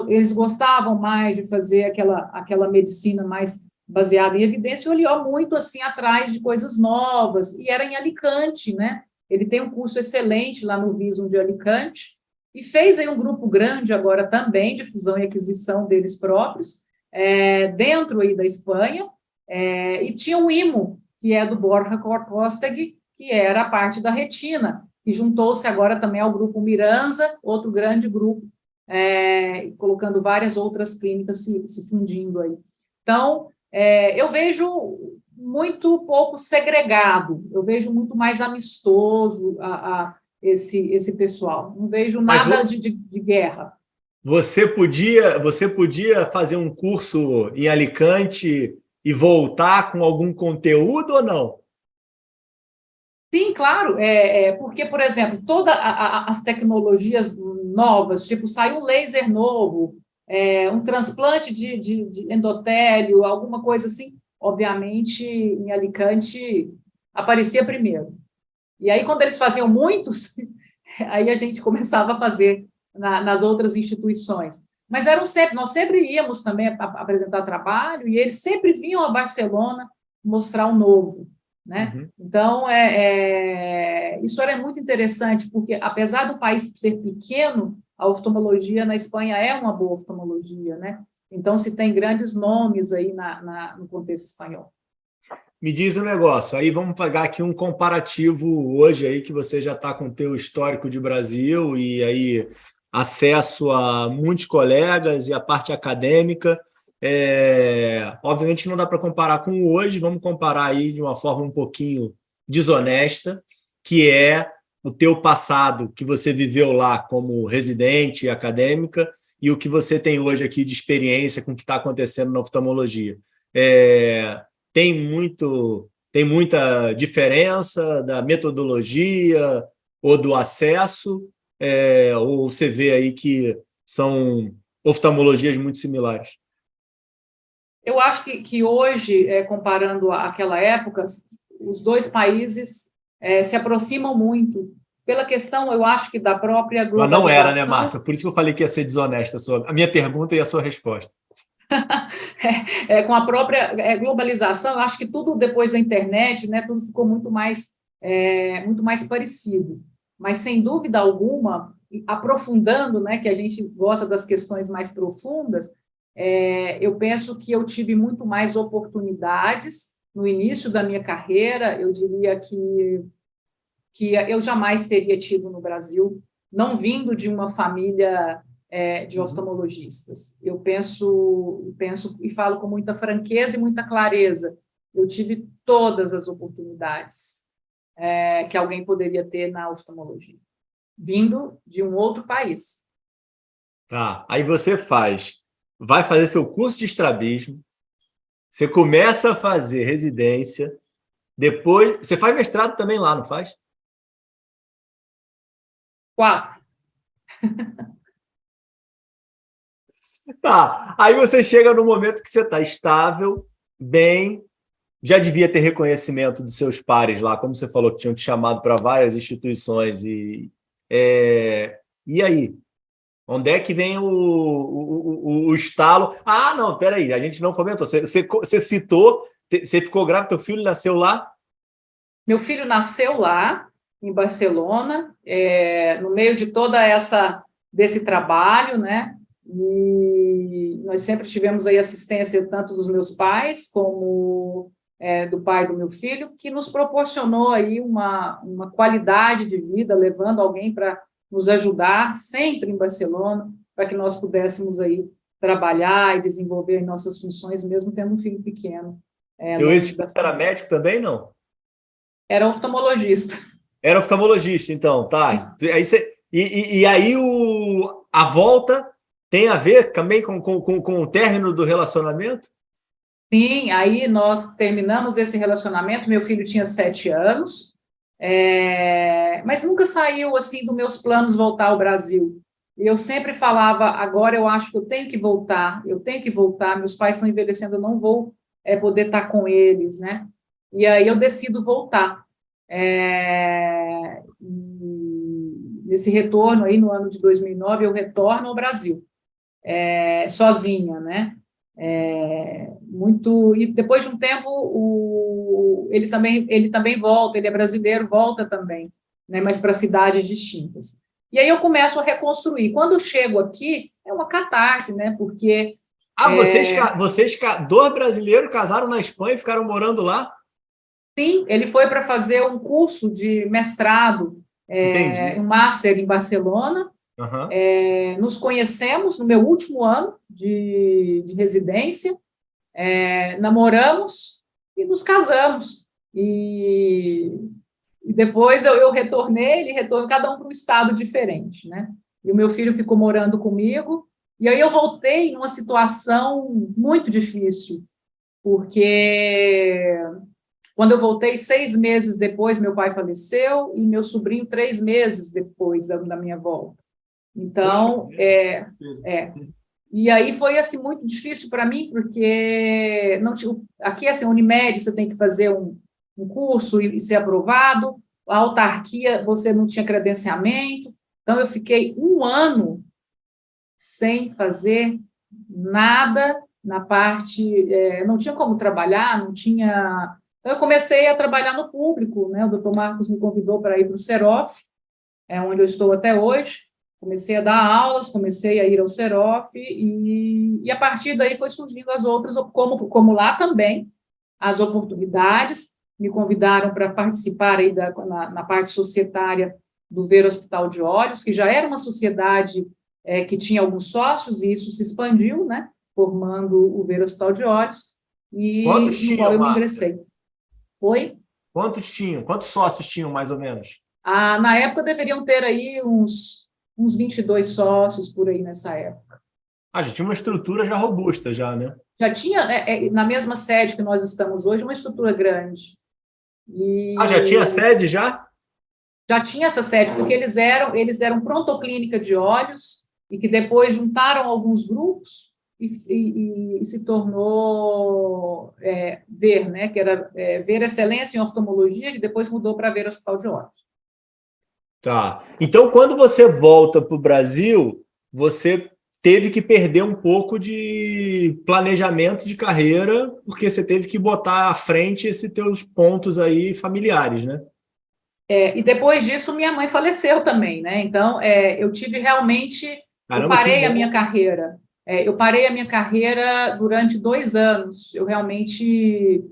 eles gostavam mais de fazer aquela medicina mais baseada em evidência, e o Alió muito assim atrás de coisas novas, e era em Alicante, né? Ele tem um curso excelente lá no Visum de Alicante, e fez aí um grupo grande agora também de fusão e aquisição deles próprios, dentro aí da Espanha, e tinha o IMO, que é do Borja Korkostegui, que era a parte da retina, que juntou-se agora também ao grupo Miranza, outro grande grupo, colocando várias outras clínicas se fundindo aí. Então, eu vejo muito pouco segregado, eu vejo muito mais amistoso esse pessoal, não vejo nada de guerra. Você podia fazer um curso em Alicante e voltar com algum conteúdo ou não? Sim, claro, porque, por exemplo, todas as tecnologias novas, tipo, saiu um laser novo, um transplante de endotélio, alguma coisa assim, obviamente, em Alicante, aparecia primeiro. E aí, quando eles faziam muitos, aí a gente começava a fazer nas outras instituições. Mas nós sempre íamos também apresentar trabalho, e eles sempre vinham a Barcelona mostrar o novo, né? Uhum. Então, isso era muito interessante, porque, apesar do país ser pequeno, a oftalmologia na Espanha é uma boa oftalmologia, né? Então, se tem grandes nomes aí no contexto espanhol. Me diz um negócio, aí vamos pegar aqui um comparativo hoje aí que você já está com o teu histórico de Brasil e aí acesso a muitos colegas e a parte acadêmica. Obviamente que não dá para comparar com o hoje, vamos comparar aí de uma forma um pouquinho desonesta, que é o teu passado que você viveu lá como residente e acadêmica e o que você tem hoje aqui de experiência com o que está acontecendo na oftalmologia. Tem muita diferença da metodologia ou do acesso, ou você vê aí que são oftalmologias muito similares? Eu acho que hoje, comparando àquela época, os dois países se aproximam muito, pela questão, eu acho que da própria Mas não era, né, globalização. Márcia? Por isso que eu falei que ia ser desonesta a minha pergunta e a sua resposta. Com a própria globalização, eu acho que tudo depois da internet, né, tudo ficou muito mais parecido. Mas, sem dúvida alguma, aprofundando, né, que a gente gosta das questões mais profundas, eu penso que eu tive muito mais oportunidades no início da minha carreira, eu diria que eu jamais teria tido no Brasil, não vindo de uma família de oftalmologistas. Eu penso e falo com muita franqueza e muita clareza. Eu tive todas as oportunidades que alguém poderia ter na oftalmologia, vindo de um outro país. Tá. Aí você vai fazer seu curso de estrabismo, você começa a fazer residência, depois você faz mestrado também lá, não faz? 4. Tá. Aí você chega no momento que você está estável, bem, já devia ter reconhecimento dos seus pares lá, como você falou que tinham te chamado para várias instituições e aí? Onde é que vem o estalo? Ah, não, peraí, a gente não comentou. Você citou, você ficou grávida, teu filho nasceu lá? Meu filho nasceu lá, em Barcelona, no meio de toda desse trabalho, né? E nós sempre tivemos aí assistência tanto dos meus pais como do pai do meu filho, que nos proporcionou aí uma qualidade de vida, levando alguém para nos ajudar sempre em Barcelona, para que nós pudéssemos aí trabalhar e desenvolver nossas funções, mesmo tendo um filho pequeno. Teu Longe ex-esposo da era família. médico também, não? Era oftalmologista. Era oftalmologista, então, tá. E aí a volta tem a ver também com o término do relacionamento? Sim, aí nós terminamos esse relacionamento. Meu filho tinha 7 anos, mas nunca saiu assim dos meus planos voltar ao Brasil. E eu sempre falava, agora eu acho que eu tenho que voltar, eu tenho que voltar. Meus pais estão envelhecendo, eu não vou poder estar com eles, né? E aí eu decido voltar. Nesse retorno aí no ano de 2009, eu retorno ao Brasil, sozinha, né? Muito, e depois de um tempo ele também volta, ele é brasileiro, volta também, né, mas para cidades distintas. E aí eu começo a reconstruir. Quando eu chego aqui, é uma catarse, né, porque Ah, dois brasileiros casaram na Espanha e ficaram morando lá? sim, ele foi para fazer um curso de mestrado, Entendi. um master em Barcelona. Aham. Nos conhecemos no meu último ano de residência, namoramos e nos casamos. E depois eu retornei, ele retornou, cada um para um estado diferente, né? E o meu filho ficou morando comigo. E aí eu voltei numa situação muito difícil, porque quando eu voltei, 6 meses depois, meu pai faleceu e meu sobrinho 3 meses depois da minha volta. Poxa, Então, tristeza. e aí foi assim muito difícil para mim, porque não tinha, aqui assim, Unimed, você tem que fazer um curso e ser aprovado, a autarquia você não tinha credenciamento, então eu fiquei um ano sem fazer nada na parte, não tinha como trabalhar, não tinha. Então eu comecei a trabalhar no público, né? O doutor Marcos me convidou para ir para o Serof, onde eu estou até hoje. Comecei a dar aulas, comecei a ir ao Serof e a partir daí foi surgindo as outras, como lá também, as oportunidades. Me convidaram para participar aí na parte societária do Ver Hospital de Olhos, que já era uma sociedade que tinha alguns sócios, e isso se expandiu, né, formando o Ver Hospital de Olhos, Quantos e no qual tinham, eu me Márcia? ingressei. Foi? Quantos tinham? Quantos sócios tinham, mais ou menos? Na época deveriam ter aí uns 22 sócios por aí nessa época. Ah, já tinha uma estrutura já robusta, já, né? Já tinha, na mesma sede que nós estamos hoje, uma estrutura grande. Ah, já tinha E sede já? já tinha essa sede, porque eles eram prontoclínica de olhos, e que depois juntaram alguns grupos e se tornou Ver, né? Que era Ver Excelência em Oftalmologia, que depois mudou para Ver Hospital de Olhos. Tá. Então, quando você volta para o Brasil, você teve que perder um pouco de planejamento de carreira, porque você teve que botar à frente esses teus pontos aí familiares, né? E depois disso, minha mãe faleceu também, né? Então, eu tive realmente, eu Caramba, que parei a minha bom. carreira. Eu parei a minha carreira durante 2 anos. Eu realmente,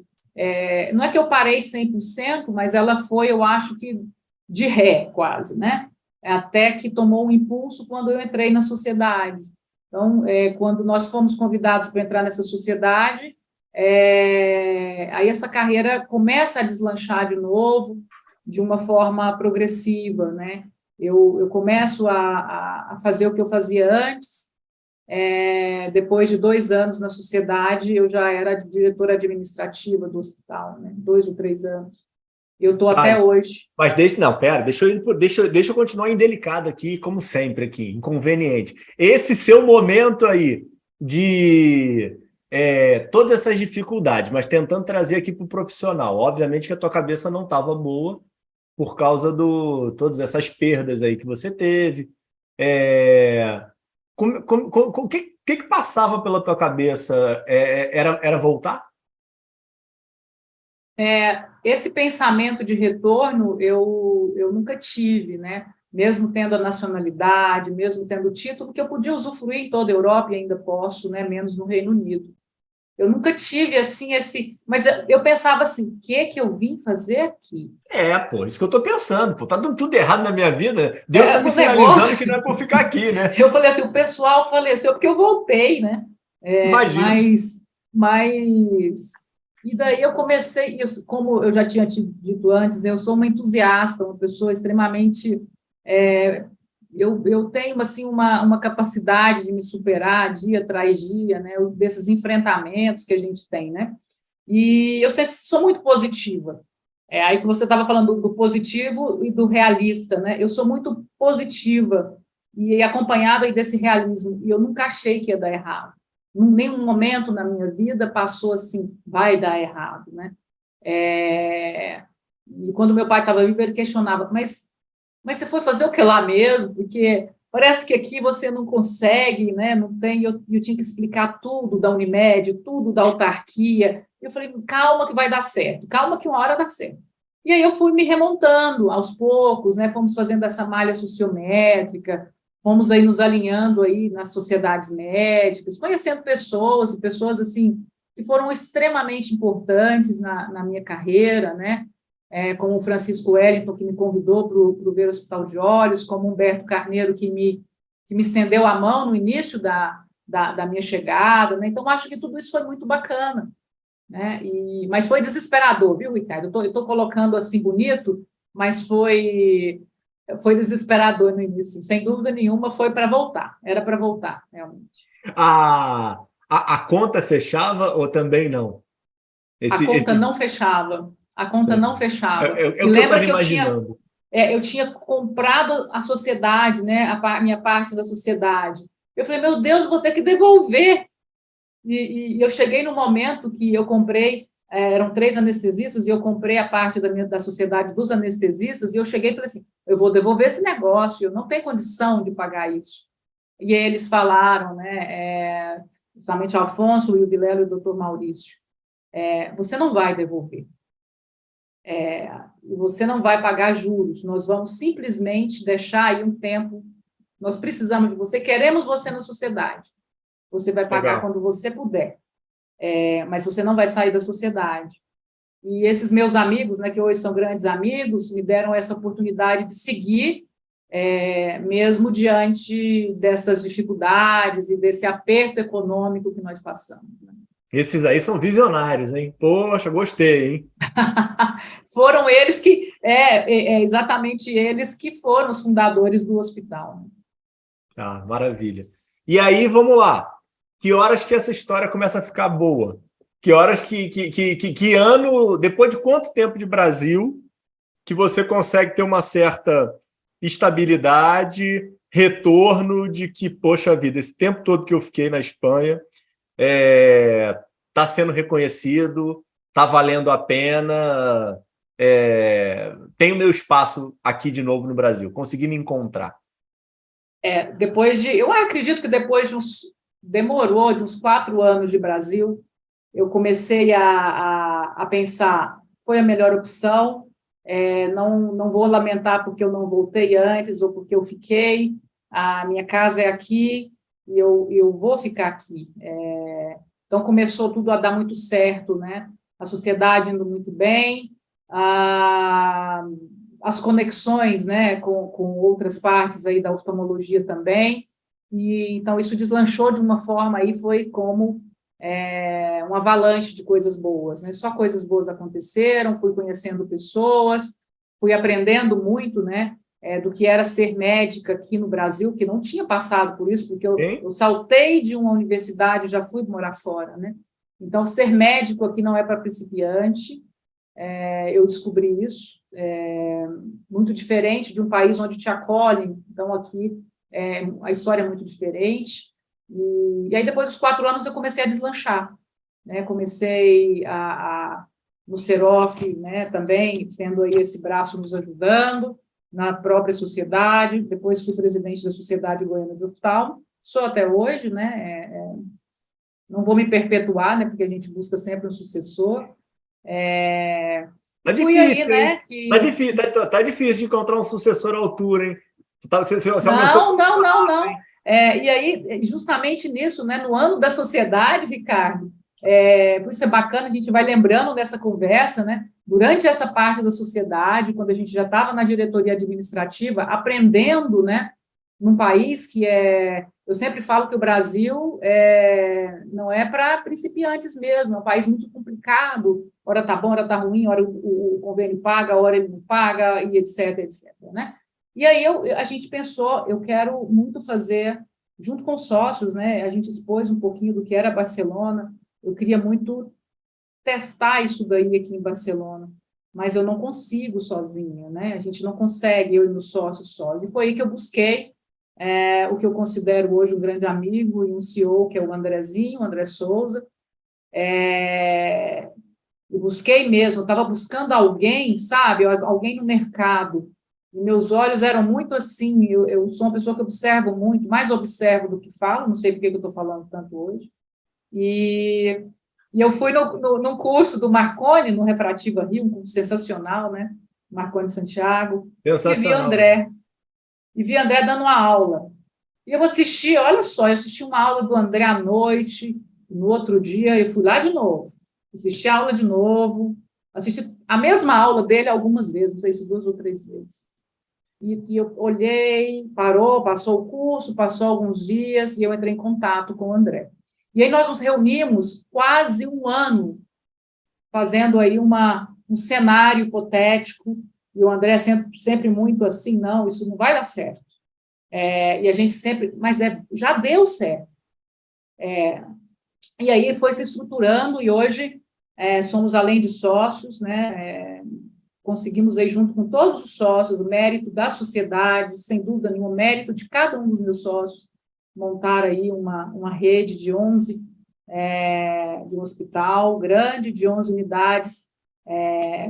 não é que eu parei 100%, mas ela foi, eu acho que, de ré, quase, né? Até que tomou um impulso quando eu entrei na sociedade. Então, quando nós fomos convidados para entrar nessa sociedade, aí essa carreira começa a deslanchar de novo, de uma forma progressiva, né? Eu começo a fazer o que eu fazia antes. Depois de 2 anos na sociedade, eu já era diretora administrativa do hospital, né? 2 ou 3 anos. Eu estou até hoje. Mas não, pera, deixa eu continuar indelicado aqui, como sempre aqui, inconveniente. Esse seu momento aí de todas essas dificuldades, mas tentando trazer aqui para o profissional. Obviamente que a tua cabeça não estava boa por causa de todas essas perdas aí que você teve. O que passava pela tua cabeça? Era voltar? Esse pensamento de retorno eu nunca tive, né? Mesmo tendo a nacionalidade, mesmo tendo o título, que eu podia usufruir em toda a Europa e ainda posso, né? Menos no Reino Unido. Eu nunca tive assim mas eu pensava assim, o que eu vim fazer aqui? Pô, isso que eu tô pensando, pô, tá dando tudo errado na minha vida. Deus tá me O sinalizando negócio, que não é por ficar aqui, né? eu falei assim, o pessoal faleceu porque eu voltei, né? Imagino. Mas e daí eu comecei, como eu já tinha te dito antes, eu sou uma entusiasta, uma pessoa extremamente eu tenho assim uma capacidade de me superar dia atrás dia, né? Desses enfrentamentos que a gente tem, né? E eu sou muito positiva. Aí que você estava falando do positivo e do realista, né? Eu sou muito positiva e acompanhada aí desse realismo. E eu nunca achei que ia dar errado. Em nenhum momento na minha vida passou assim, vai dar errado, né? E quando meu pai estava vivo, ele questionava, mas você foi fazer o que lá mesmo? Porque parece que aqui você não consegue, né? Não tem. Eu tinha que explicar tudo da Unimed, tudo da autarquia. Eu falei, calma que vai dar certo, calma que uma hora dá certo. E aí eu fui me remontando aos poucos, né? Fomos fazendo essa malha sociométrica, fomos aí nos alinhando aí nas sociedades médicas, conhecendo pessoas e pessoas assim que foram extremamente importantes na minha carreira, né? Como o Francisco Wellington, que me convidou para o Ver Hospital de Olhos, como Humberto Carneiro, que me estendeu a mão no início da minha chegada, né? Então, acho que tudo isso foi muito bacana, né? Mas foi desesperador, viu, Ricardo? Eu estou colocando assim bonito, mas foi desesperador no início, sem dúvida nenhuma, foi para voltar, era para voltar, realmente. A conta fechava ou também não? A conta não fechava, a conta não fechava. É E o que eu lembra estava que imaginando. eu tinha comprado a sociedade, né, minha parte da sociedade. Eu falei, meu Deus, vou ter que devolver. E eu cheguei no momento que eu comprei, eram 3 anestesistas, e eu comprei a parte da sociedade dos anestesistas, e eu cheguei e falei assim, eu vou devolver esse negócio, eu não tenho condição de pagar isso. E aí eles falaram, né, justamente o Afonso, o Vilela e o doutor Maurício, você não vai devolver. E você não vai pagar juros, nós vamos simplesmente deixar aí um tempo, nós precisamos de você, queremos você na sociedade, você vai pagar Legal. quando você puder, mas você não vai sair da sociedade. E esses meus amigos, né, que hoje são grandes amigos, me deram essa oportunidade de seguir, mesmo diante dessas dificuldades e desse aperto econômico que nós passamos, né? Esses aí são visionários, hein? Poxa, gostei, hein? Foram eles que, exatamente eles que foram os fundadores do hospital. Ah, maravilha. E aí, vamos lá. Que horas que essa história começa a ficar boa? Que horas que ano, depois de quanto tempo de Brasil, que você consegue ter uma certa estabilidade, retorno de que, poxa vida, esse tempo todo que eu fiquei na Espanha está sendo reconhecido, está valendo a pena, tenho meu espaço aqui de novo no Brasil, consegui me encontrar. Eu acredito que depois demorou de uns 4 anos de Brasil, eu comecei a pensar, foi a melhor opção, não vou lamentar porque eu não voltei antes ou porque eu fiquei, a minha casa é aqui e eu vou ficar aqui. Então, começou tudo a dar muito certo, né? A sociedade indo muito bem, as conexões, né, com outras partes aí da oftalmologia também, e então isso deslanchou de uma forma aí, foi como um avalanche de coisas boas, né? Só coisas boas aconteceram, fui conhecendo pessoas, fui aprendendo muito, né, do que era ser médica aqui no Brasil, que não tinha passado por isso, porque eu saltei de uma universidade e já fui morar fora, né? Então, ser médico aqui não é para principiante, eu descobri isso, muito diferente de um país onde te acolhem, então aqui a história é muito diferente, e aí depois dos 4 anos eu comecei a deslanchar, né? Comecei no Serof, né, também, tendo aí esse braço nos ajudando, na própria sociedade, depois fui presidente da Sociedade Goiana de Oftalmo, sou até hoje, né, não vou me perpetuar, né, porque a gente busca sempre um sucessor. Tá difícil, aí, né, tá difícil de encontrar um sucessor à altura, hein? Você não. E aí, justamente nisso, né, no ano da sociedade, Ricardo, por isso é bacana, a gente vai lembrando dessa conversa, né? Durante essa parte da sociedade, quando a gente já estava na diretoria administrativa, aprendendo, né, num país que eu sempre falo que o Brasil não é para principiantes mesmo, é um país muito complicado, hora está bom, hora está ruim, hora o convênio paga, hora ele não paga, e etc, né? E aí a gente pensou, eu quero muito fazer, junto com os sócios, né, a gente expôs um pouquinho do que era Barcelona, eu queria muito testar isso daí aqui em Barcelona, mas eu não consigo sozinha, né? A gente não consegue, eu e meus sócios sós. E foi aí que eu busquei o que eu considero hoje um grande amigo e um CEO, que é o Andrezinho, o André Souza. Eu busquei mesmo, eu estava buscando alguém, sabe? Alguém no mercado. E meus olhos eram muito assim, eu sou uma pessoa que observo muito, mais observo do que falo, não sei por que eu estou falando tanto hoje. E eu fui num curso do Marconi, no Refrativa Rio, um curso sensacional, né? Marconi Santiago. Sensacional. E vi André dando uma aula. E eu assisti, olha só, eu assisti uma aula do André à noite, no outro dia eu fui lá de novo, assisti a aula de novo, assisti a mesma aula dele algumas vezes, não sei se 2 ou 3 vezes. E eu olhei, passou o curso, passou alguns dias, e eu entrei em contato com o André. E aí nós nos reunimos quase um ano, fazendo aí um cenário hipotético, e o André sempre muito assim, não, isso não vai dar certo. E a gente sempre, mas já deu certo. E aí foi se estruturando, e hoje somos, além de sócios, né, conseguimos aí, junto com todos os sócios, o mérito da sociedade, sem dúvida nenhuma, o mérito de cada um dos meus sócios, montar aí uma rede de 11, de um hospital grande, de 11 unidades,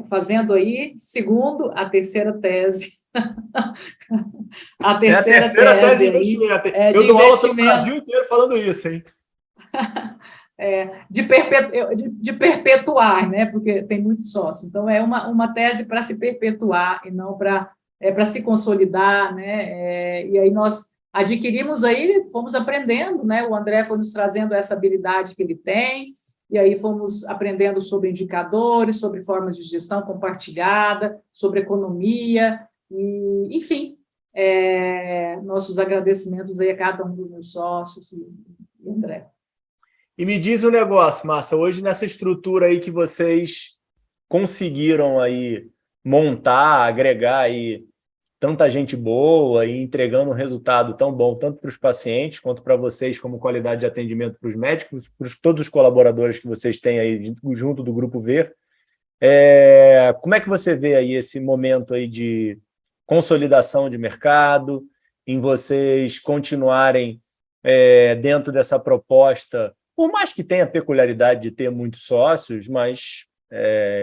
fazendo aí, segundo a terceira tese. A terceira tese de investimento. Eu dou aula pelo Brasil inteiro falando isso, hein? De perpetuar, né? Porque tem muito sócio. Então, é uma tese para se perpetuar e não para se consolidar, né? E aí nós adquirimos aí, fomos aprendendo, né? O André foi nos trazendo essa habilidade que ele tem, e aí fomos aprendendo sobre indicadores, sobre formas de gestão compartilhada, sobre economia, e, enfim, nossos agradecimentos aí a cada um dos meus sócios e André. E me diz um negócio, Márcia, hoje nessa estrutura aí que vocês conseguiram aí montar, agregar aí tanta gente boa e entregando um resultado tão bom, tanto para os pacientes quanto para vocês, como qualidade de atendimento para os médicos, para todos os colaboradores que vocês têm aí junto do Grupo Ver. Como é que você vê aí esse momento aí de consolidação de mercado, em vocês continuarem dentro dessa proposta, por mais que tenha a peculiaridade de ter muitos sócios, mas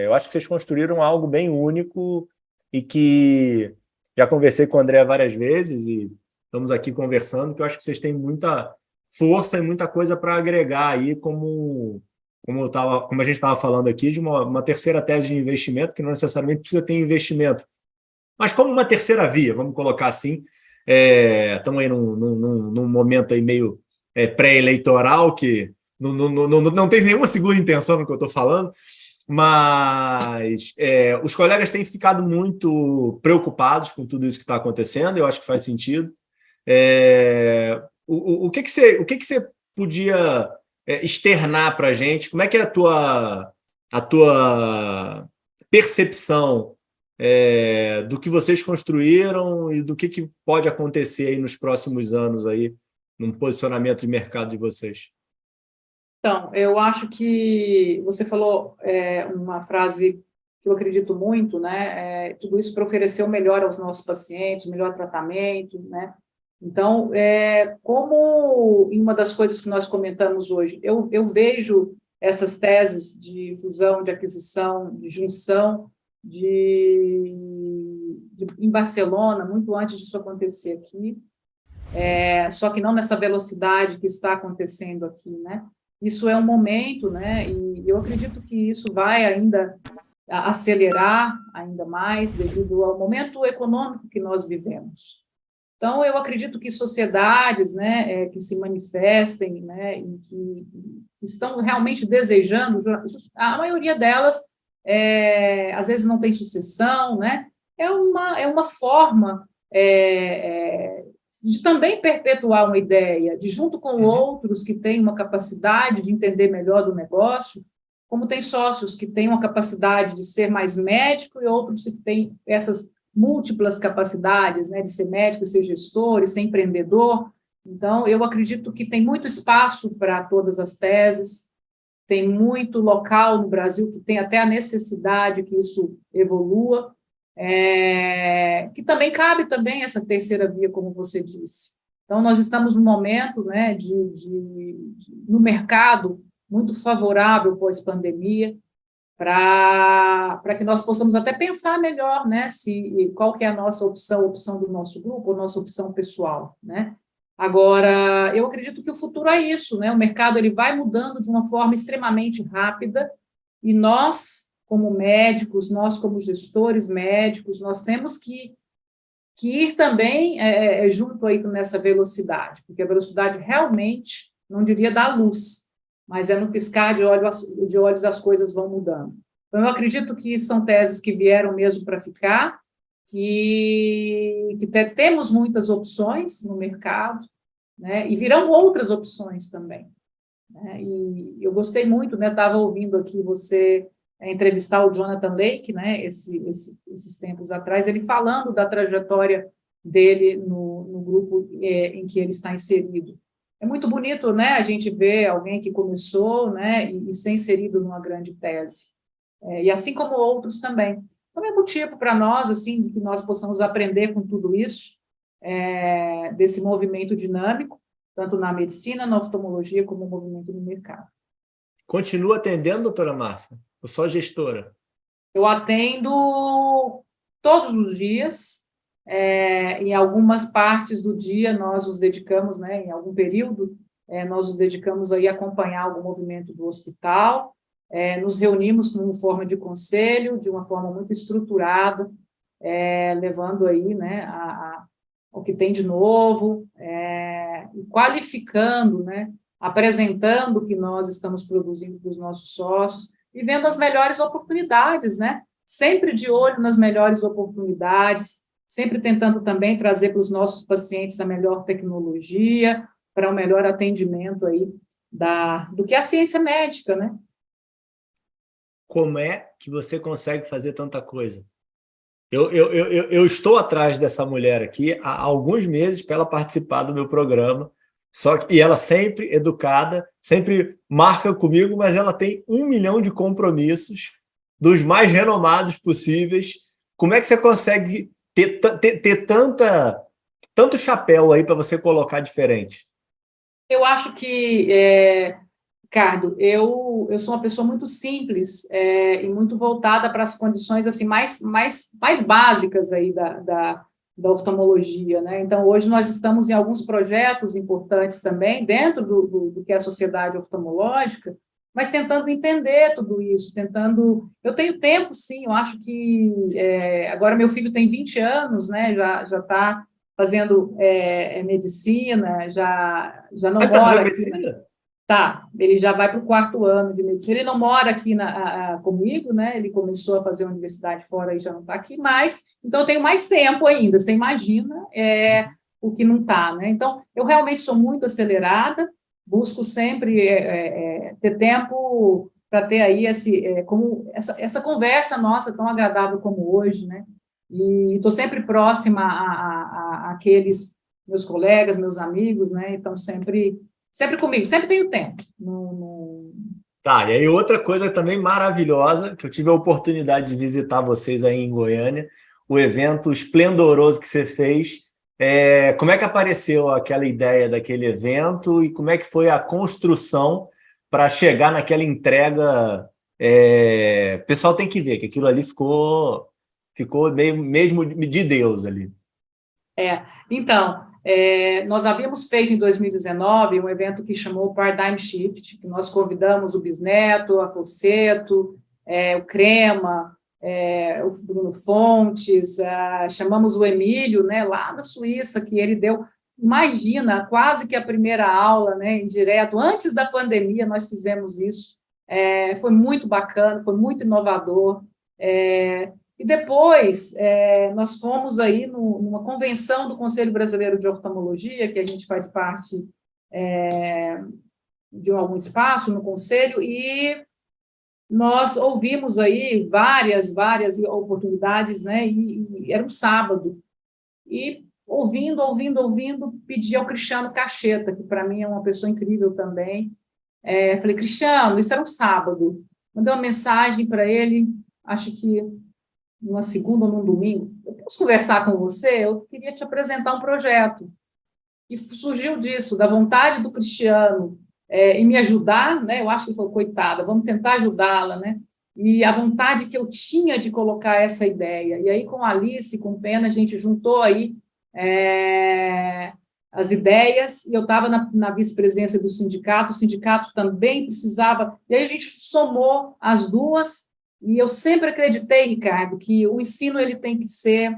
eu acho que vocês construíram algo bem único e que já conversei com o André várias vezes e estamos aqui conversando, que eu acho que vocês têm muita força e muita coisa para agregar aí, como a gente estava falando aqui, de uma terceira tese de investimento, que não necessariamente precisa ter investimento, mas como uma terceira via, vamos colocar assim. Estamos aí num momento aí meio pré-eleitoral, que não tem nenhuma segura intenção no que eu estou falando, mas os colegas têm ficado muito preocupados com tudo isso que está acontecendo, eu acho que faz sentido. O que você podia externar para a gente? Como é que é a tua percepção do que vocês construíram e do que pode acontecer aí nos próximos anos aí, num posicionamento de mercado de vocês? Então, eu acho que você falou uma frase que eu acredito muito, né? Tudo isso para oferecer o melhor aos nossos pacientes, o melhor tratamento, né? Então, como em uma das coisas que nós comentamos hoje, eu vejo essas teses de fusão, de aquisição, de junção, em Barcelona, muito antes disso acontecer aqui, só que não nessa velocidade que está acontecendo aqui, né? Isso é um momento, né? E eu acredito que isso vai ainda acelerar ainda mais devido ao momento econômico que nós vivemos. Então, eu acredito que sociedades, né, que se manifestem, né, e que estão realmente desejando, a maioria delas, às vezes não tem sucessão, né, é uma forma de também perpetuar uma ideia, de junto com outros que têm uma capacidade de entender melhor do negócio, como tem sócios que têm uma capacidade de ser mais médico e outros que têm essas múltiplas capacidades, né, de ser médico, ser gestor e ser empreendedor. Então, eu acredito que tem muito espaço para todas as teses, tem muito local no Brasil que tem até a necessidade que isso evolua, que também cabe também essa terceira via, como você disse. Então, nós estamos num momento, né, no mercado muito favorável pós-pandemia, para que nós possamos até pensar melhor, né, qual que é a nossa opção, a opção do nosso grupo, a nossa opção pessoal, né? Agora, eu acredito que o futuro é isso, né? O mercado ele vai mudando de uma forma extremamente rápida e nós, como médicos, nós como gestores médicos, nós temos que ir também junto aí nessa velocidade, porque a velocidade realmente, não diria da luz, mas no piscar de olhos as coisas vão mudando. Então, eu acredito que são teses que vieram mesmo para ficar, que temos muitas opções no mercado, né, e virão outras opções também. Né, e eu gostei muito, né, estava ouvindo aqui você entrevistar o Jonathan Lake, né, esses tempos atrás, ele falando da trajetória dele no grupo em que ele está inserido. É muito bonito, né, a gente ver alguém que começou, né, e ser inserido numa grande tese. E assim como outros também. Então, é motivo para nós, assim, que nós possamos aprender com tudo isso, desse movimento dinâmico, tanto na medicina, na oftalmologia, como o movimento no mercado. Continua atendendo, doutora Márcia? Ou só gestora? Eu atendo todos os dias, em algumas partes do dia nós nos dedicamos, né, em algum período, nós nos dedicamos aí a acompanhar algum movimento do hospital, nos reunimos como forma de conselho, de uma forma muito estruturada, levando aí, né, o que tem de novo, qualificando, né, apresentando o que nós estamos produzindo para os nossos sócios e vendo as melhores oportunidades, né? Sempre de olho nas melhores oportunidades, sempre tentando também trazer para os nossos pacientes a melhor tecnologia, para um melhor atendimento aí do que a ciência médica, né? Como é que você consegue fazer tanta coisa? Eu estou atrás dessa mulher aqui há alguns meses para ela participar do meu programa, e ela sempre educada, sempre marca comigo, mas ela tem 1 milhão de compromissos, dos mais renomados possíveis. Como é que você consegue ter tanto chapéu aí para você colocar diferente? Eu acho que, Ricardo, eu sou uma pessoa muito simples e muito voltada para as condições assim, mais básicas aí da oftalmologia, né? Então, hoje nós estamos em alguns projetos importantes também, dentro do que é a sociedade oftalmológica, mas tentando entender tudo isso, Eu tenho tempo, sim, eu acho que... agora meu filho tem 20 anos, né? Já está fazendo medicina, já não mora aqui. Tá, ele já vai para o 4º ano de medicina, ele não mora aqui comigo, né? Ele começou a fazer a universidade fora e já não está aqui mais, então eu tenho mais tempo ainda, você imagina o que não está, né? Então, eu realmente sou muito acelerada, busco sempre ter tempo para ter aí como essa conversa nossa tão agradável como hoje, né? E estou sempre próxima àqueles meus colegas, meus amigos, né? Então, sempre comigo, sempre tenho tempo. Tá, e aí outra coisa também maravilhosa, que eu tive a oportunidade de visitar vocês aí em Goiânia, o evento esplendoroso que você fez. Como é que apareceu aquela ideia daquele evento e como é que foi a construção para chegar naquela entrega? O pessoal tem que ver que aquilo ali ficou meio mesmo de Deus ali. Então, nós havíamos feito em 2019 um evento que chamou Paradigm Shift, que nós convidamos o Bisneto, a Fosseto, o Crema, o Bruno Fontes, chamamos o Emílio, né, lá na Suíça, que ele deu, imagina, quase que a primeira aula, né, em direto, antes da pandemia nós fizemos isso, foi muito bacana, foi muito inovador, e depois, nós fomos aí numa convenção do Conselho Brasileiro de Oftalmologia, que a gente faz parte de algum espaço no Conselho, e nós ouvimos aí várias oportunidades, né? E era um sábado. E ouvindo, pedi ao Cristiano Cacheta, que para mim é uma pessoa incrível também. Falei, Cristiano, isso era um sábado. Mandei uma mensagem para ele, acho que numa segunda ou num domingo, eu posso conversar com você? Eu queria te apresentar um projeto. E surgiu disso, da vontade do Cristiano em me ajudar, né? Eu acho que ele falou, coitada, vamos tentar ajudá-la, né? E a vontade que eu tinha de colocar essa ideia. E aí, com a Alice, com o Pena, a gente juntou aí as ideias, e eu estava na vice-presidência do sindicato, o sindicato também precisava, e aí a gente somou as duas. E eu sempre acreditei, Ricardo, que o ensino ele tem que ser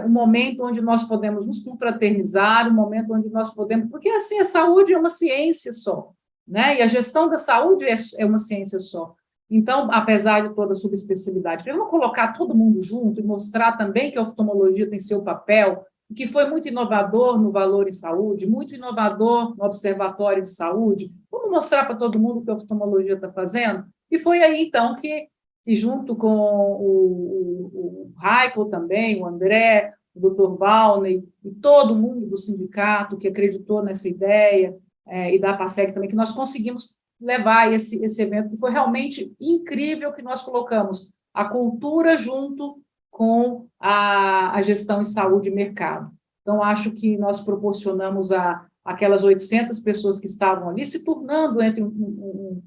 um momento onde nós podemos nos confraternizar, um momento onde nós podemos... Porque, assim, a saúde é uma ciência só, né? E a gestão da saúde é uma ciência só. Então, apesar de toda a subespecialidade, vamos colocar todo mundo junto e mostrar também que a oftalmologia tem seu papel, que foi muito inovador no Valor em Saúde, muito inovador no Observatório de Saúde. Vamos mostrar para todo mundo o que a oftalmologia está fazendo? E foi aí, então, que junto com o Raico também, o André, o Dr. Valney, e todo mundo do sindicato que acreditou nessa ideia, e da APASEG também, que nós conseguimos levar esse evento, que foi realmente incrível, que nós colocamos a cultura junto com a gestão em saúde e mercado. Então, acho que nós proporcionamos aquelas 800 pessoas que estavam ali, se turnando entre um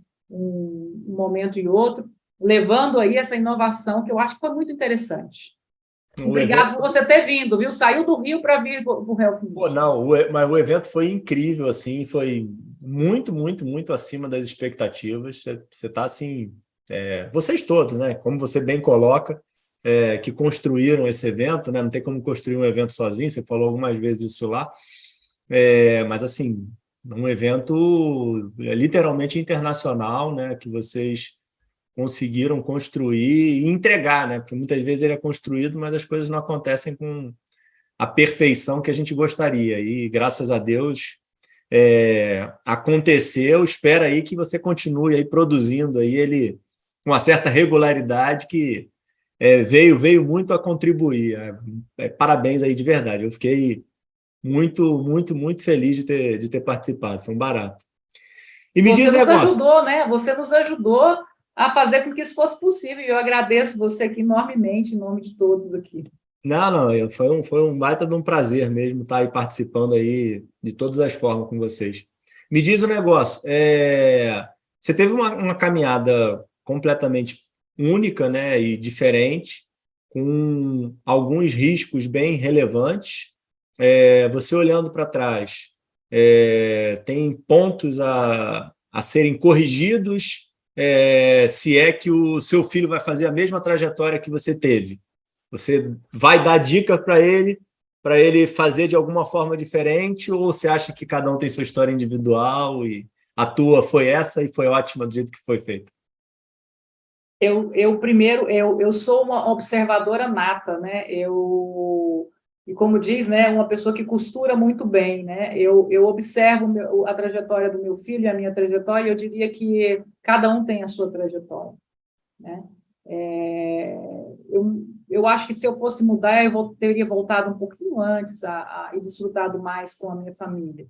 momento e outro, levando aí essa inovação, que eu acho que foi muito interessante. Obrigado por você ter vindo, viu? Saiu do Rio para vir para o Health Meet. Pô, não, mas o evento foi incrível, assim, foi muito, muito, muito acima das expectativas. Você está, assim, vocês todos, né? Como você bem coloca, que construíram esse evento, né? Não tem como construir um evento sozinho, você falou algumas vezes isso lá, mas, assim, um evento literalmente internacional, né? Que vocês conseguiram construir e entregar, né? Porque muitas vezes ele é construído, mas as coisas não acontecem com a perfeição que a gente gostaria. E, graças a Deus, aconteceu. Espero aí que você continue aí produzindo aí ele com uma certa regularidade que veio muito a contribuir. Parabéns aí de verdade. Eu fiquei muito, muito, muito feliz de ter participado. Foi um barato. E me diz um negócio. Você nos ajudou, né? Você nos ajudou a fazer com que isso fosse possível. E eu agradeço você aqui enormemente, em nome de todos aqui. Não, foi um baita de um prazer mesmo estar aí participando aí de todas as formas com vocês. Me diz um negócio, você teve uma caminhada completamente única, né, e diferente, com alguns riscos bem relevantes. Você olhando para trás, tem pontos a serem corrigidos, se é que o seu filho vai fazer a mesma trajetória que você teve. Você vai dar dica para ele fazer de alguma forma diferente, ou você acha que cada um tem sua história individual e a tua foi essa e foi ótima do jeito que foi feita? Primeiro, eu sou uma observadora nata, né? Eu E como diz, né, uma pessoa que costura muito bem, né? Eu observo a trajetória do meu filho e a minha trajetória, e eu diria que cada um tem a sua trajetória, né? Eu acho que se eu fosse mudar, teria voltado um pouquinho antes e desfrutado mais com a minha família.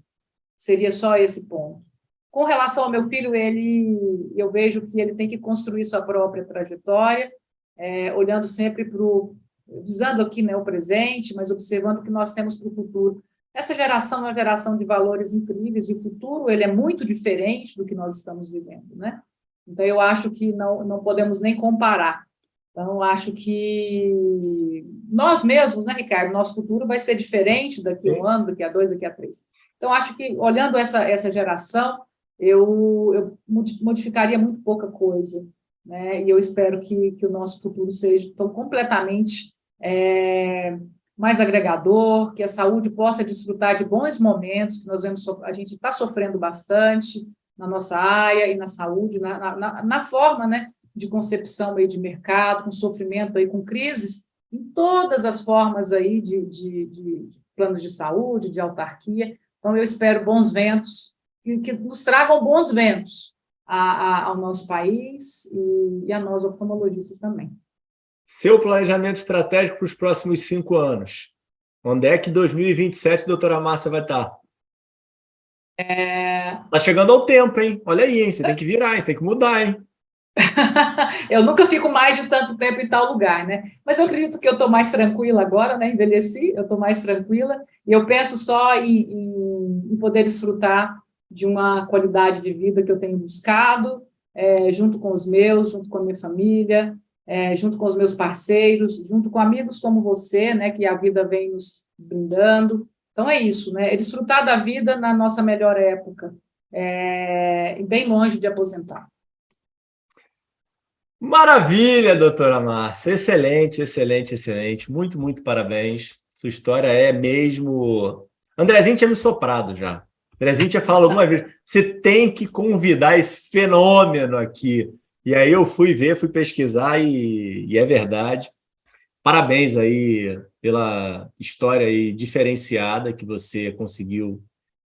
Seria só esse ponto. Com relação ao meu filho, eu vejo que ele tem que construir sua própria trajetória, olhando sempre visando aqui, né, o presente, mas observando o que nós temos para o futuro. Essa geração é uma geração de valores incríveis, e o futuro ele é muito diferente do que nós estamos vivendo, né? Então, eu acho que não podemos nem comparar. Então, eu acho que nós mesmos, né, Ricardo, nosso futuro vai ser diferente daqui a um ano, daqui a 2, daqui a 3. Então, acho que, olhando essa geração, eu modificaria muito pouca coisa, né? E eu espero que o nosso futuro seja tão completamente mais agregador, que a saúde possa desfrutar de bons momentos, que nós vemos, a gente está sofrendo bastante na nossa área e na saúde, na forma, né, de concepção aí de mercado, com sofrimento aí, com crises, em todas as formas aí de planos de saúde, de autarquia. Então, eu espero bons ventos, que nos tragam bons ventos ao nosso país e a nós, oftalmologistas, também. Seu planejamento estratégico para os próximos 5 anos. Onde é que 2027 a doutora Márcia vai estar? Está chegando ao tempo, hein? Olha aí, hein? Você tem que virar, hein? Você tem que mudar, hein? Eu nunca fico mais de tanto tempo em tal lugar, né? Mas eu acredito que eu estou mais tranquila agora, né? Envelheci, eu estou mais tranquila, e eu penso só em poder desfrutar de uma qualidade de vida que eu tenho buscado, junto com os meus, junto com a minha família, junto com os meus parceiros, junto com amigos como você, né? Que a vida vem nos brindando. Então, é isso, né? É desfrutar da vida na nossa melhor época, bem longe de aposentar. Maravilha, doutora Márcia. Excelente, excelente, excelente. Muito, muito parabéns. Sua história é mesmo... Andrezinho tinha me soprado já. Andrezinho tinha falado alguma vez, você tem que convidar esse fenômeno aqui. E aí eu fui ver, fui pesquisar e é verdade. Parabéns aí pela história aí diferenciada que você conseguiu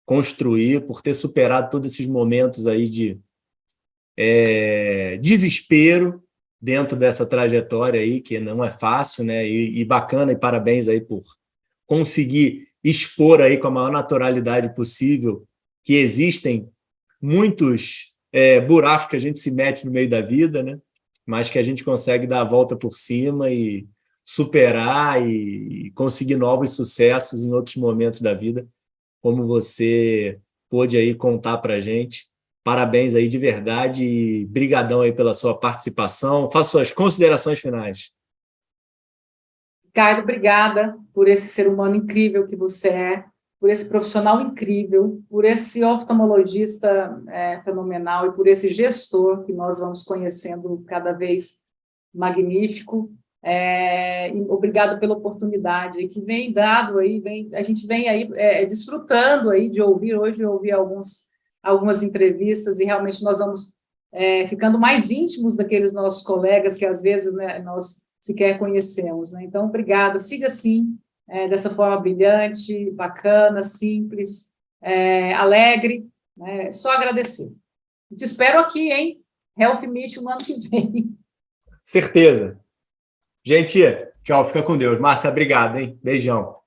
construir, por ter superado todos esses momentos aí de desespero dentro dessa trajetória aí, que não é fácil, né? E bacana, e parabéns aí por conseguir expor aí com a maior naturalidade possível que existem muitos buracos que a gente se mete no meio da vida, né? Mas que a gente consegue dar a volta por cima e superar e conseguir novos sucessos em outros momentos da vida, como você pôde aí contar para a gente. Parabéns aí de verdade e brigadão aí pela sua participação. Faça suas considerações finais. Ricardo, obrigada por esse ser humano incrível que você é, por esse profissional incrível, por esse oftalmologista fenomenal e por esse gestor que nós vamos conhecendo cada vez magnífico. Obrigado pela oportunidade que vem dado aí, a gente vem aí desfrutando aí de ouvir hoje, algumas entrevistas, e realmente nós vamos ficando mais íntimos daqueles nossos colegas que às vezes, né, nós sequer conhecemos, né? Então, obrigada, siga assim, dessa forma brilhante, bacana, simples, alegre, né? Só agradecer. Te espero aqui, hein? Health Meet no ano que vem. Certeza. Gente, tchau, fica com Deus. Márcia, obrigado, hein? Beijão.